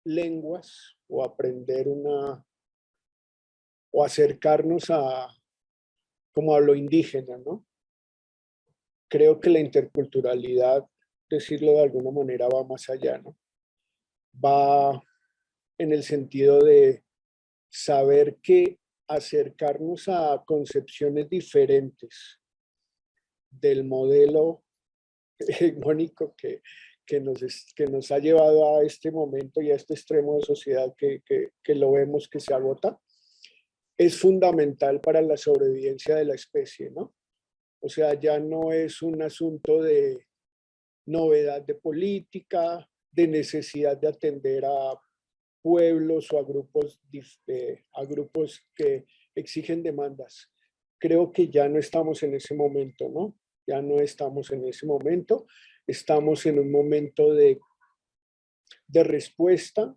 lenguas o aprender o acercarnos como a lo indígena, ¿no? Creo que la interculturalidad, decirlo de alguna manera, va más allá, ¿no? Va en el sentido de saber que acercarnos a concepciones diferentes del modelo hegemónico que nos ha llevado a este momento y a este extremo de sociedad que lo vemos que se agota, es fundamental para la sobrevivencia de la especie, ¿no? O sea, ya no es un asunto de novedad de política, de necesidad de atender a pueblos o a grupos que exigen demandas. Creo que ya no estamos en ese momento, ¿no? Ya no estamos en ese momento. Estamos en un momento de respuesta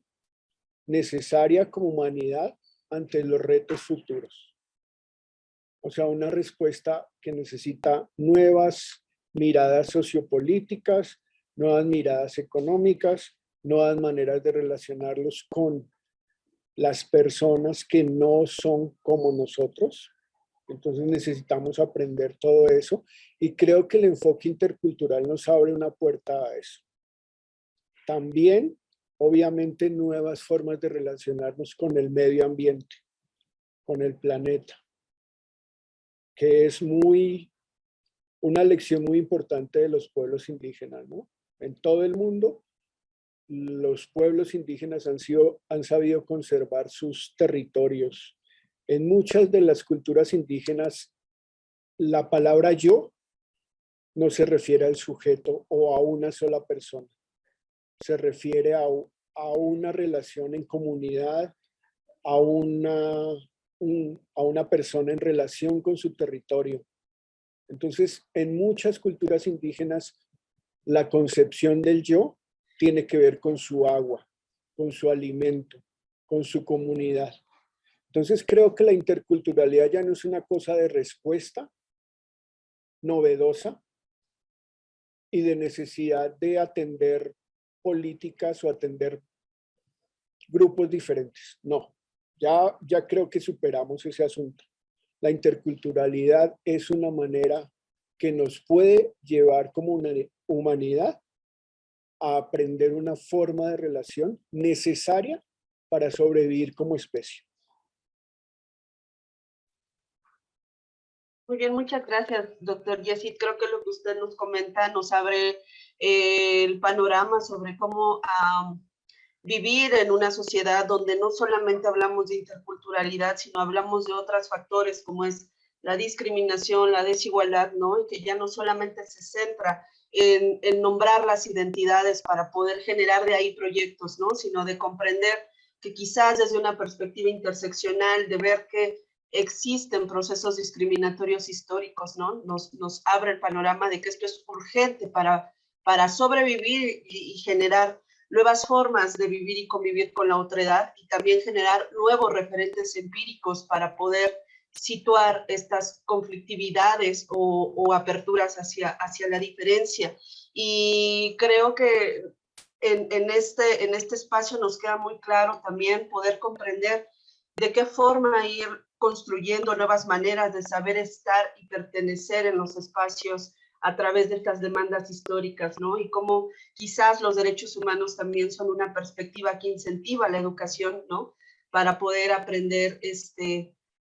necesaria como humanidad ante los retos futuros. O sea, una respuesta que necesita nuevas miradas sociopolíticas, nuevas miradas económicas, nuevas maneras de relacionarlos con las personas que no son como nosotros. Entonces necesitamos aprender todo eso y creo que el enfoque intercultural nos abre una puerta a eso. También, obviamente, nuevas formas de relacionarnos con el medio ambiente, con el planeta, que es una lección muy importante de los pueblos indígenas, ¿no? En todo el mundo, los pueblos indígenas han sabido conservar sus territorios. En muchas de las culturas indígenas, la palabra yo no se refiere al sujeto o a una sola persona. Se refiere a una relación en comunidad, a una persona en relación con su territorio. Entonces, en muchas culturas indígenas, la concepción del yo tiene que ver con su agua, con su alimento, con su comunidad. Entonces, creo que la interculturalidad ya no es una cosa de respuesta novedosa y de necesidad de atender políticas o atender grupos diferentes. No, ya creo que superamos ese asunto. La interculturalidad es una manera que nos puede llevar como una humanidad a aprender una forma de relación necesaria para sobrevivir como especie. Muy bien, muchas gracias, doctor Yesid. Creo que lo que usted nos comenta nos abre el panorama sobre cómo vivir en una sociedad donde no solamente hablamos de interculturalidad, sino hablamos de otros factores como es la discriminación, la desigualdad, ¿no? Y que ya no solamente se centra en nombrar las identidades para poder generar de ahí proyectos, ¿no? Sino de comprender que quizás desde una perspectiva interseccional, de ver que existen procesos discriminatorios históricos, ¿no? Nos abre el panorama de que esto es urgente para sobrevivir y generar nuevas formas de vivir y convivir con la otredad y también generar nuevos referentes empíricos para poder situar estas conflictividades o aperturas hacia la diferencia. Y creo que en este espacio nos queda muy claro también poder comprender de qué forma ir construyendo nuevas maneras de saber estar y pertenecer en los espacios a través de estas demandas históricas, ¿no? Y cómo quizás los derechos humanos también son una perspectiva que incentiva la educación, ¿no? Para poder aprender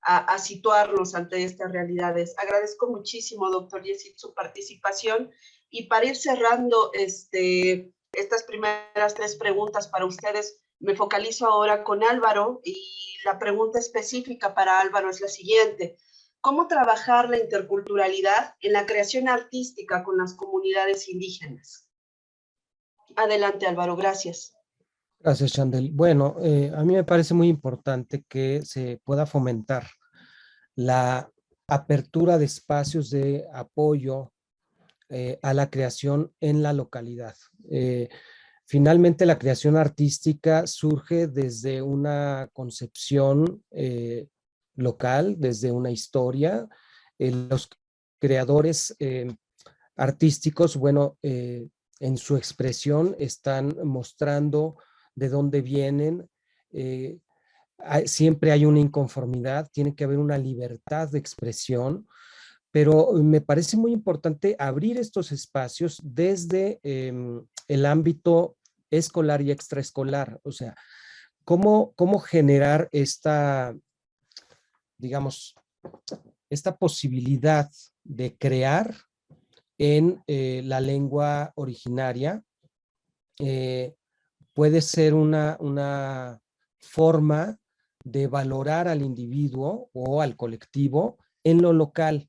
a situarnos ante estas realidades. Agradezco muchísimo, doctor Yesid, su participación. Y para ir cerrando estas primeras 3 preguntas para ustedes, me focalizo ahora con Álvaro y la pregunta específica para Álvaro es la siguiente. ¿Cómo trabajar la interculturalidad en la creación artística con las comunidades indígenas? Adelante, Álvaro, gracias. Gracias, Chandel. Bueno, a mí me parece muy importante que se pueda fomentar la apertura de espacios de apoyo a la creación en la localidad. Finalmente, la creación artística surge desde una concepción local, desde una historia. Los creadores artísticos, bueno, en su expresión están mostrando de dónde vienen. Siempre hay una inconformidad, tiene que haber una libertad de expresión, pero me parece muy importante abrir estos espacios desde el ámbito escolar y extraescolar. O sea, cómo generar esta, digamos, esta posibilidad de crear en la lengua originaria. Puede ser una forma de valorar al individuo o al colectivo en lo local.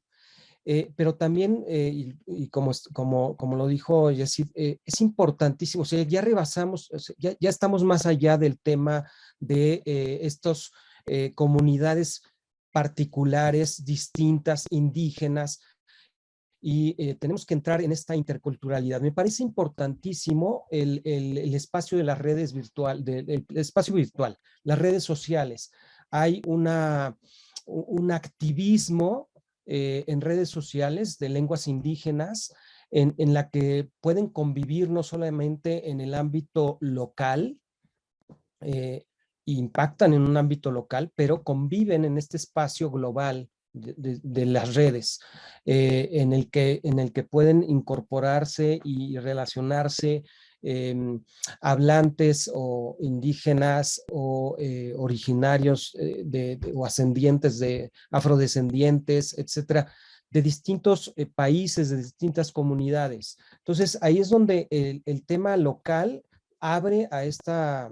Pero también, y como lo dijo Yesid, es importantísimo, o sea, ya rebasamos, o sea, ya estamos más allá del tema de estos comunidades particulares, distintas, indígenas, y tenemos que entrar en esta interculturalidad. Me parece importantísimo el espacio de las redes virtuales, el espacio virtual, las redes sociales. Hay un activismo en redes sociales de lenguas indígenas en la que pueden convivir no solamente en el ámbito local, impactan en un ámbito local, pero conviven en este espacio global de las redes, en el que pueden incorporarse y relacionarse hablantes o indígenas o originarios o ascendientes de afrodescendientes, etcétera, de distintos países, de distintas comunidades. Entonces, ahí es donde el tema local abre a esta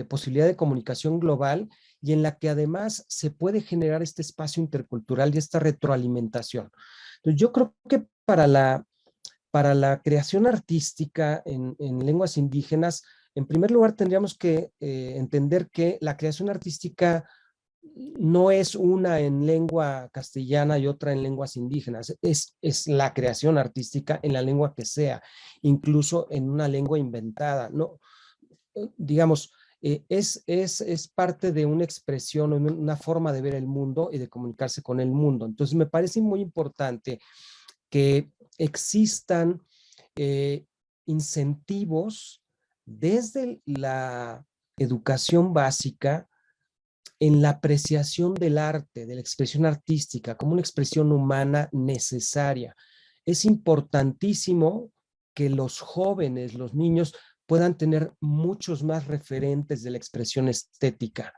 posibilidad de comunicación global y en la que además se puede generar este espacio intercultural y esta retroalimentación. Entonces, yo creo que para la creación artística en lenguas indígenas, en primer lugar tendríamos que entender que la creación artística no es una en lengua castellana y otra en lenguas indígenas, es la creación artística en la lengua que sea, incluso en una lengua inventada, ¿no? Digamos, es parte de una expresión, una forma de ver el mundo y de comunicarse con el mundo. Entonces, me parece muy importante que existan incentivos desde la educación básica en la apreciación del arte, de la expresión artística, como una expresión humana necesaria. Es importantísimo que los jóvenes, los niños, puedan tener muchos más referentes de la expresión estética.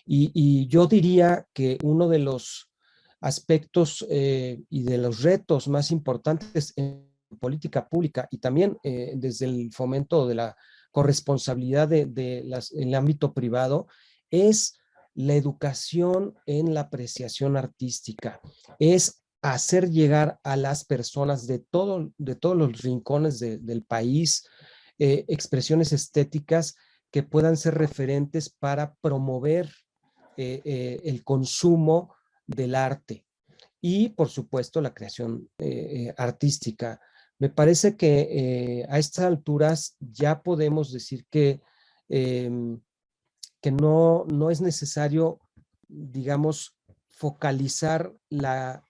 Y yo diría que uno de los aspectos y de los retos más importantes en política pública y también desde el fomento de la corresponsabilidad el ámbito privado es la educación en la apreciación artística, es hacer llegar a las personas de todos los rincones del país expresiones estéticas que puedan ser referentes para promover el consumo del arte y, por supuesto, la creación artística. Me parece que a estas alturas ya podemos decir que no es necesario, digamos, focalizar la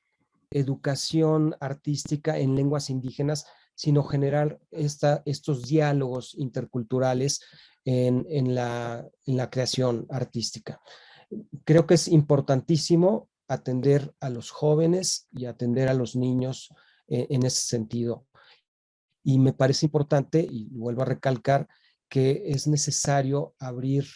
educación artística en lenguas indígenas, sino generar estos diálogos interculturales en la creación artística. Creo que es importantísimo atender a los jóvenes y atender a los niños en ese sentido. Y me parece importante, y vuelvo a recalcar, que es necesario abrir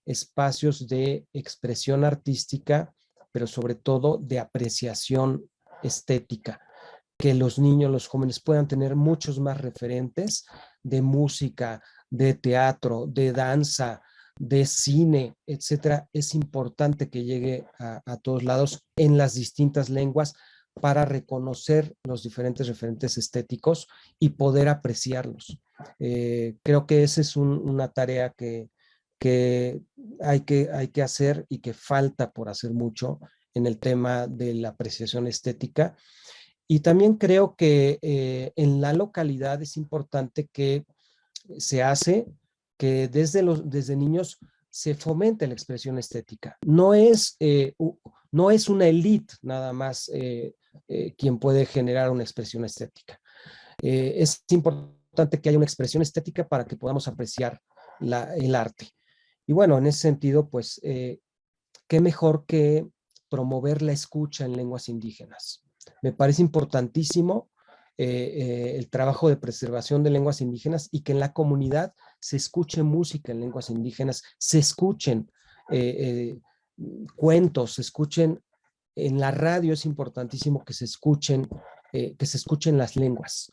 espacios de expresión artística, pero sobre todo de apreciación estética, que los niños, los jóvenes puedan tener muchos más referentes de música, de teatro, de danza, de cine, etcétera. Es importante que llegue a todos lados en las distintas lenguas para reconocer los diferentes referentes estéticos y poder apreciarlos. Creo que esa es una tarea que hay que hacer y que falta por hacer mucho en el tema de la apreciación estética. Y también creo que en la localidad es importante que se hace que desde niños se fomente la expresión estética. No es una élite nada más quien puede generar una expresión estética. Es importante que haya una expresión estética para que podamos apreciar el arte. Y bueno, en ese sentido, pues, qué mejor que promover la escucha en lenguas indígenas. Me parece importantísimo el trabajo de preservación de lenguas indígenas y que en la comunidad se escuche música en lenguas indígenas, se escuchen cuentos, se escuchen en la radio. Es importantísimo que se escuchen las lenguas,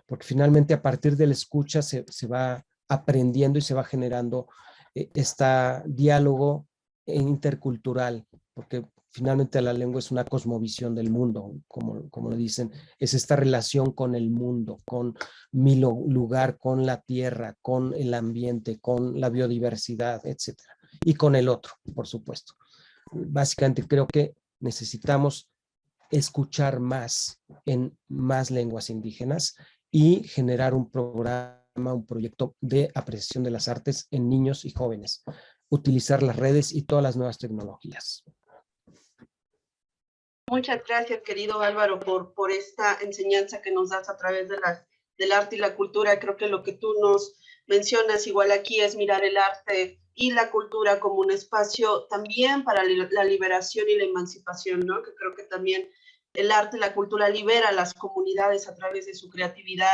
porque finalmente a partir de la escucha se va aprendiendo y se va generando este diálogo intercultural, porque finalmente la lengua es una cosmovisión del mundo, como lo dicen, es esta relación con el mundo, con mi lugar, con la tierra, con el ambiente, con la biodiversidad, etcétera, y con el otro, por supuesto. Básicamente creo que necesitamos escuchar más en más lenguas indígenas y generar un programa, un proyecto de apreciación de las artes en niños y jóvenes, utilizar las redes y todas las nuevas tecnologías. Muchas gracias, querido Álvaro, por esta enseñanza que nos das a través del arte y la cultura. Creo que lo que tú nos mencionas igual aquí es mirar el arte y la cultura como un espacio también para la liberación y la emancipación, ¿no? Que creo que también el arte y la cultura libera a las comunidades a través de su creatividad,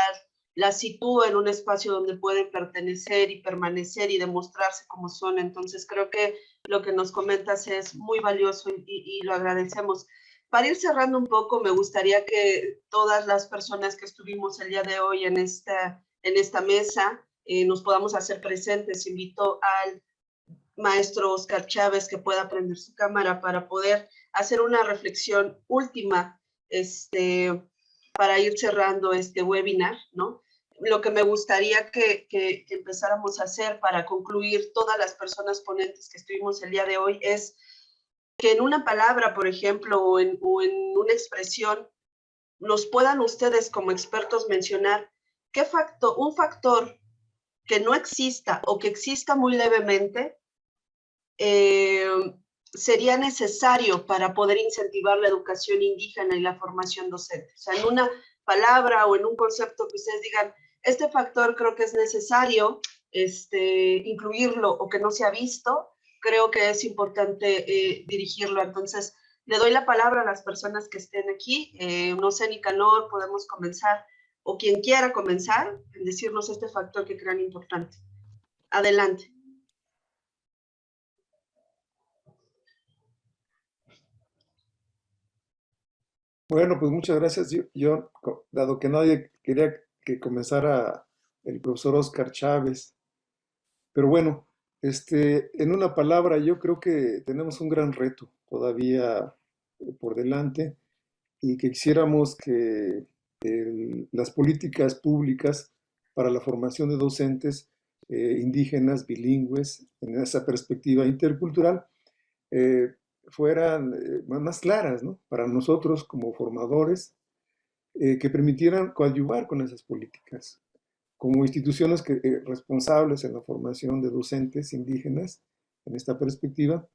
las sitúa en un espacio donde pueden pertenecer y permanecer y demostrarse como son. Entonces creo que lo que nos comentas es muy valioso y lo agradecemos. Para ir cerrando un poco, me gustaría que todas las personas que estuvimos el día de hoy en esta mesa nos podamos hacer presentes. Invito al maestro Oscar Chávez que pueda prender su cámara para poder hacer una reflexión última para ir cerrando este webinar, ¿no? Lo que me gustaría que empezáramos a hacer para concluir todas las personas ponentes que estuvimos el día de hoy es que en una palabra, por ejemplo, o en una expresión, nos puedan ustedes como expertos mencionar un factor que no exista o que exista muy levemente sería necesario para poder incentivar la educación indígena y la formación docente. O sea, palabra o en un concepto que ustedes digan, este factor creo que es necesario incluirlo o que no se ha visto, creo que es importante dirigirlo. Entonces, le doy la palabra a las personas que estén aquí. No sé, Nicanor, podemos comenzar, o quien quiera comenzar, en decirnos este factor que crean importante. Adelante. Bueno, pues muchas gracias. Yo, dado que nadie quería que comenzara el profesor Oscar Chávez, pero bueno, en una palabra, yo creo que tenemos un gran reto todavía por delante y que quisiéramos que las políticas públicas para la formación de docentes indígenas, bilingües, en esa perspectiva intercultural, eh, fueran más claras, ¿no? Para nosotros como formadores, que permitieran coadyuvar con esas políticas, como instituciones responsables en la formación de docentes indígenas, en esta perspectiva,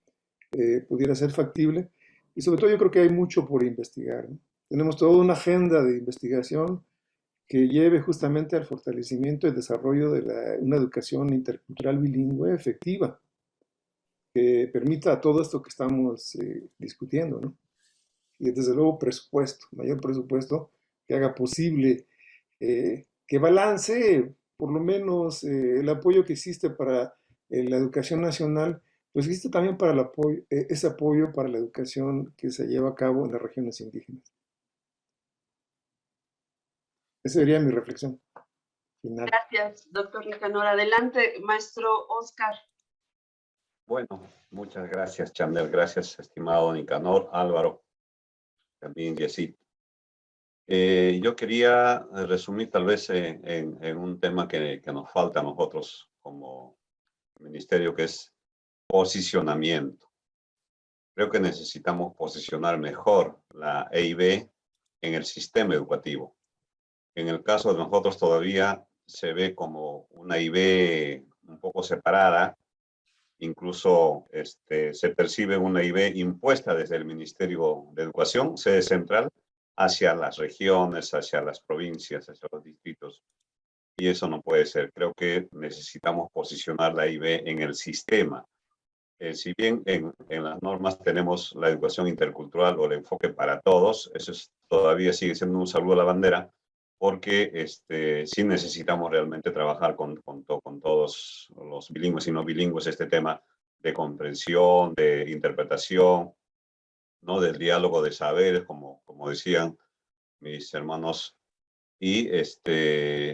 pudiera ser factible. Y sobre todo yo creo que hay mucho por investigar, ¿no? Tenemos toda una agenda de investigación que lleve justamente al fortalecimiento y desarrollo de una educación intercultural bilingüe efectiva, que permita todo esto que estamos discutiendo, ¿no? Y desde luego presupuesto, mayor presupuesto que haga posible, que balance por lo menos el apoyo que existe para la educación nacional, pues existe también para ese apoyo para la educación que se lleva a cabo en las regiones indígenas. Esa sería mi reflexión final. Gracias, doctor Nicanor. Adelante, maestro Oscar. Bueno, muchas gracias, Chandel. Gracias, estimado Nicanor, Álvaro, también Yesid. Yo quería resumir tal vez en un tema que nos falta a nosotros como ministerio, que es posicionamiento. Creo que necesitamos posicionar mejor la EIB en el sistema educativo. En el caso de nosotros todavía se ve como una IB un poco separada, incluso se percibe una IB impuesta desde el Ministerio de Educación, sede central, hacia las regiones, hacia las provincias, hacia los distritos. Y eso no puede ser. Creo que necesitamos posicionar la IB en el sistema. Si bien en las normas tenemos la educación intercultural o el enfoque para todos, eso todavía sigue siendo un saludo a la bandera, porque sí necesitamos realmente trabajar con todos los bilingües y no bilingües este tema de comprensión, de interpretación, ¿no? Del diálogo de saberes, como decían mis hermanos. Y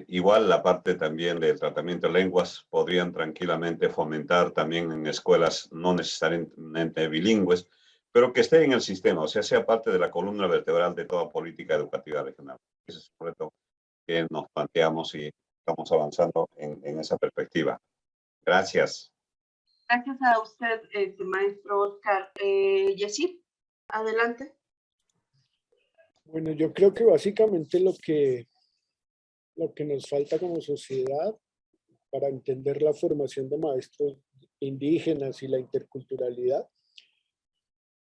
igual la parte también del tratamiento de lenguas podrían tranquilamente fomentar también en escuelas no necesariamente bilingües, pero que esté en el sistema, o sea parte de la columna vertebral de toda política educativa regional. Ese es el reto que nos planteamos y estamos avanzando en esa perspectiva. Gracias. Gracias a usted, maestro Oscar. Yesid, adelante. Bueno, yo creo que básicamente lo que nos falta como sociedad para entender la formación de maestros indígenas y la interculturalidad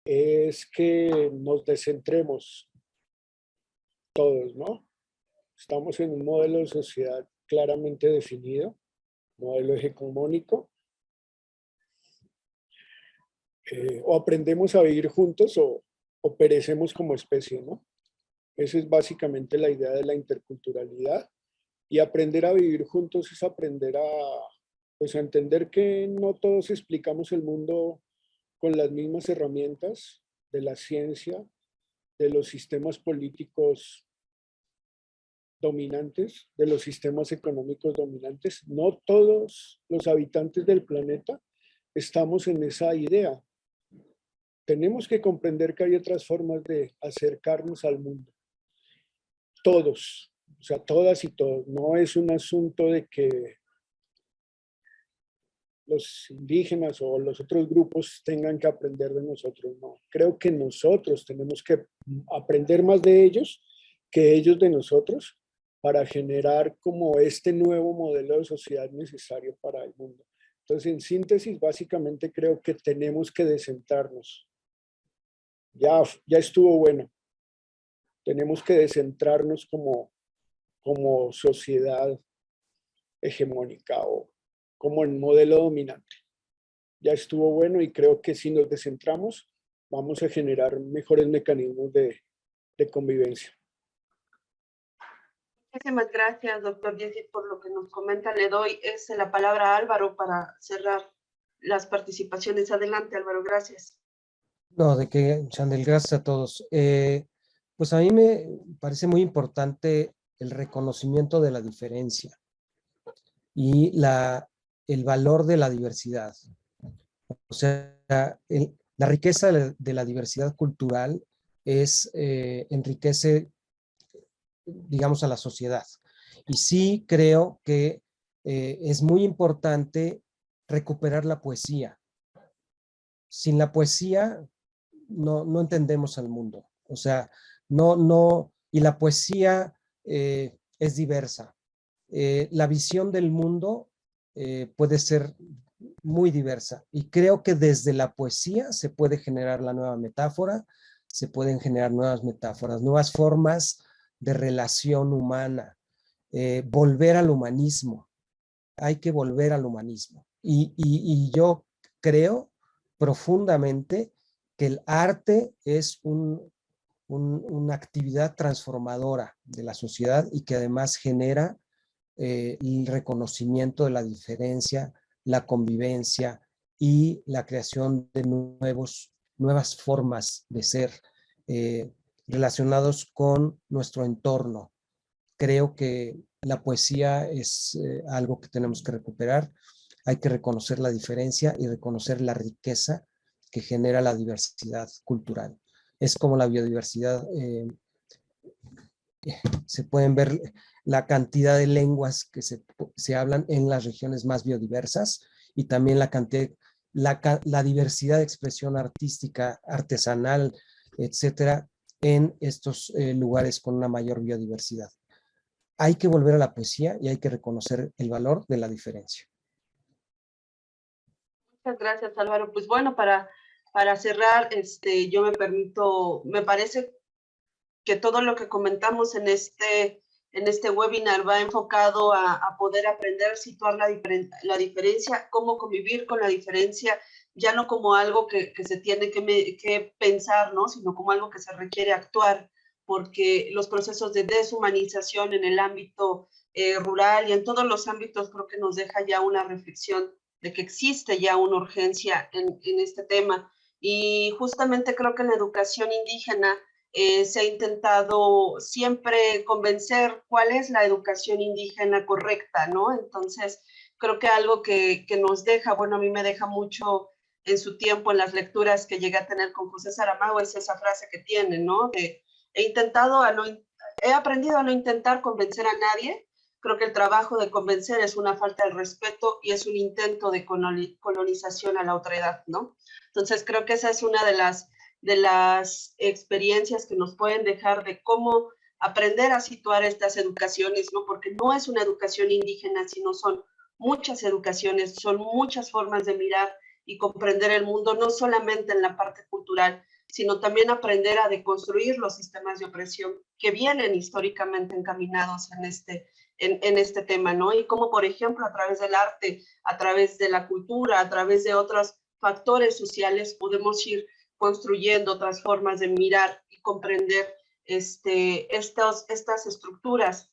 es que nos descentremos todos, ¿no? Estamos en un modelo de sociedad claramente definido, modelo hegemónico. O aprendemos a vivir juntos o perecemos como especie, ¿no? Esa es básicamente la idea de la interculturalidad. Y aprender a vivir juntos es aprender pues a entender que no todos explicamos el mundo con las mismas herramientas de la ciencia, de los sistemas políticos dominantes, de los sistemas económicos dominantes. No todos los habitantes del planeta estamos en esa idea. Tenemos que comprender que hay otras formas de acercarnos al mundo. Todos, o sea, todas y todos. No es un asunto de que los indígenas o los otros grupos tengan que aprender de nosotros, no. Creo que nosotros tenemos que aprender más de ellos que ellos de nosotros para generar como este nuevo modelo de sociedad necesario para el mundo. Entonces, en síntesis, básicamente creo que tenemos que descentrarnos. Ya estuvo bueno. Tenemos que descentrarnos como sociedad hegemónica o como el modelo dominante. Ya estuvo bueno y creo que si nos descentramos vamos a generar mejores mecanismos de convivencia. Muchísimas gracias, doctor Jesse, por lo que nos comenta. Le doy la palabra a Álvaro para cerrar las participaciones. Adelante, Álvaro, gracias. No, de que, Chandel, gracias a todos. Pues a mí me parece muy importante el reconocimiento de la diferencia y el valor de la diversidad. O sea, la riqueza de la diversidad cultural enriquece, digamos, a la sociedad. Y sí creo que es muy importante recuperar la poesía. Sin la poesía no entendemos al mundo. O sea, y la poesía es diversa. La visión del mundo puede ser muy diversa y creo que desde la poesía se puede generar la nueva metáfora, se pueden generar nuevas metáforas, nuevas formas de relación humana, volver al humanismo. Hay que volver al humanismo. Y yo creo profundamente que el arte es una actividad transformadora de la sociedad y que además genera el reconocimiento de la diferencia, la convivencia y la creación de nuevas formas de ser relacionados con nuestro entorno. Creo que la poesía es algo que tenemos que recuperar. Hay que reconocer la diferencia y reconocer la riqueza que genera la diversidad cultural. Es como la biodiversidad. Se pueden ver la cantidad de lenguas que se hablan en las regiones más biodiversas y también la diversidad de expresión artística, artesanal, etcétera, en estos lugares con una mayor biodiversidad. Hay que volver a la poesía y hay que reconocer el valor de la diferencia. Muchas gracias, Álvaro. Pues bueno, para cerrar, yo me parece que todo lo que comentamos en este webinar va enfocado a poder aprender a situar la diferencia, cómo convivir con la diferencia, ya no como algo que se tiene que pensar, ¿no? Sino como algo que se requiere actuar, porque los procesos de deshumanización en el ámbito rural y en todos los ámbitos creo que nos deja ya una reflexión de que existe ya una urgencia en este tema. Y justamente creo que en la educación indígena se ha intentado siempre convencer cuál es la educación indígena correcta, ¿no? Entonces, creo que algo que nos deja, bueno, a mí me deja mucho en su tiempo en las lecturas que llegué a tener con José Saramago, es esa frase que tiene, ¿no? He aprendido a no intentar convencer a nadie. Creo que el trabajo de convencer es una falta de respeto y es un intento de colonización a la otra edad, ¿no? Entonces, creo que esa es una de las experiencias que nos pueden dejar de cómo aprender a situar estas educaciones, ¿no? Porque no es una educación indígena, sino son muchas educaciones, son muchas formas de mirar y comprender el mundo, no solamente en la parte cultural, sino también aprender a deconstruir los sistemas de opresión que vienen históricamente encaminados en este tema, ¿no? Y como, por ejemplo, a través del arte, a través de la cultura, a través de otros factores sociales, podemos ir construyendo otras formas de mirar y comprender estas estructuras,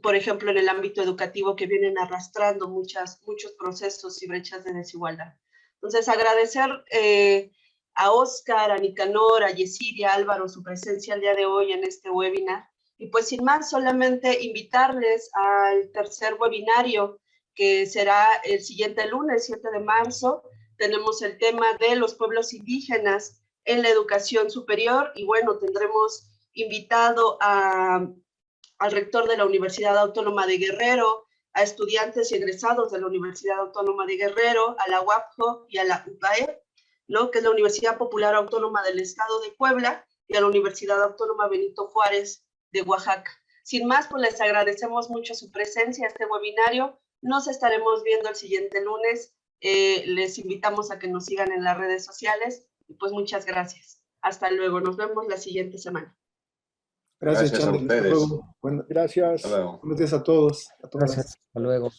por ejemplo, en el ámbito educativo que vienen arrastrando muchos procesos y brechas de desigualdad. Entonces, agradecer a Oscar, a Nicanor, a Yesiria, a Álvaro, su presencia el día de hoy en este webinar. Y pues sin más, solamente invitarles al tercer webinario que será el siguiente lunes, 7 de marzo. Tenemos el tema de los pueblos indígenas en la educación superior y bueno, tendremos invitado al rector de la Universidad Autónoma de Guerrero, a estudiantes y egresados de la Universidad Autónoma de Guerrero, a la UAPJO y a la UPAE, ¿no? Que es la Universidad Popular Autónoma del Estado de Puebla, y a la Universidad Autónoma Benito Juárez de Oaxaca. Sin más, pues les agradecemos mucho su presencia a este webinario. Nos estaremos viendo el siguiente lunes. Les invitamos a que nos sigan en las redes sociales y pues muchas gracias. Hasta luego, nos vemos la siguiente semana. Gracias, Gracias a Chandler. Hasta ustedes. luego. Gracias. Hasta luego. Buenos días a todos. A todas. Gracias. Hasta luego.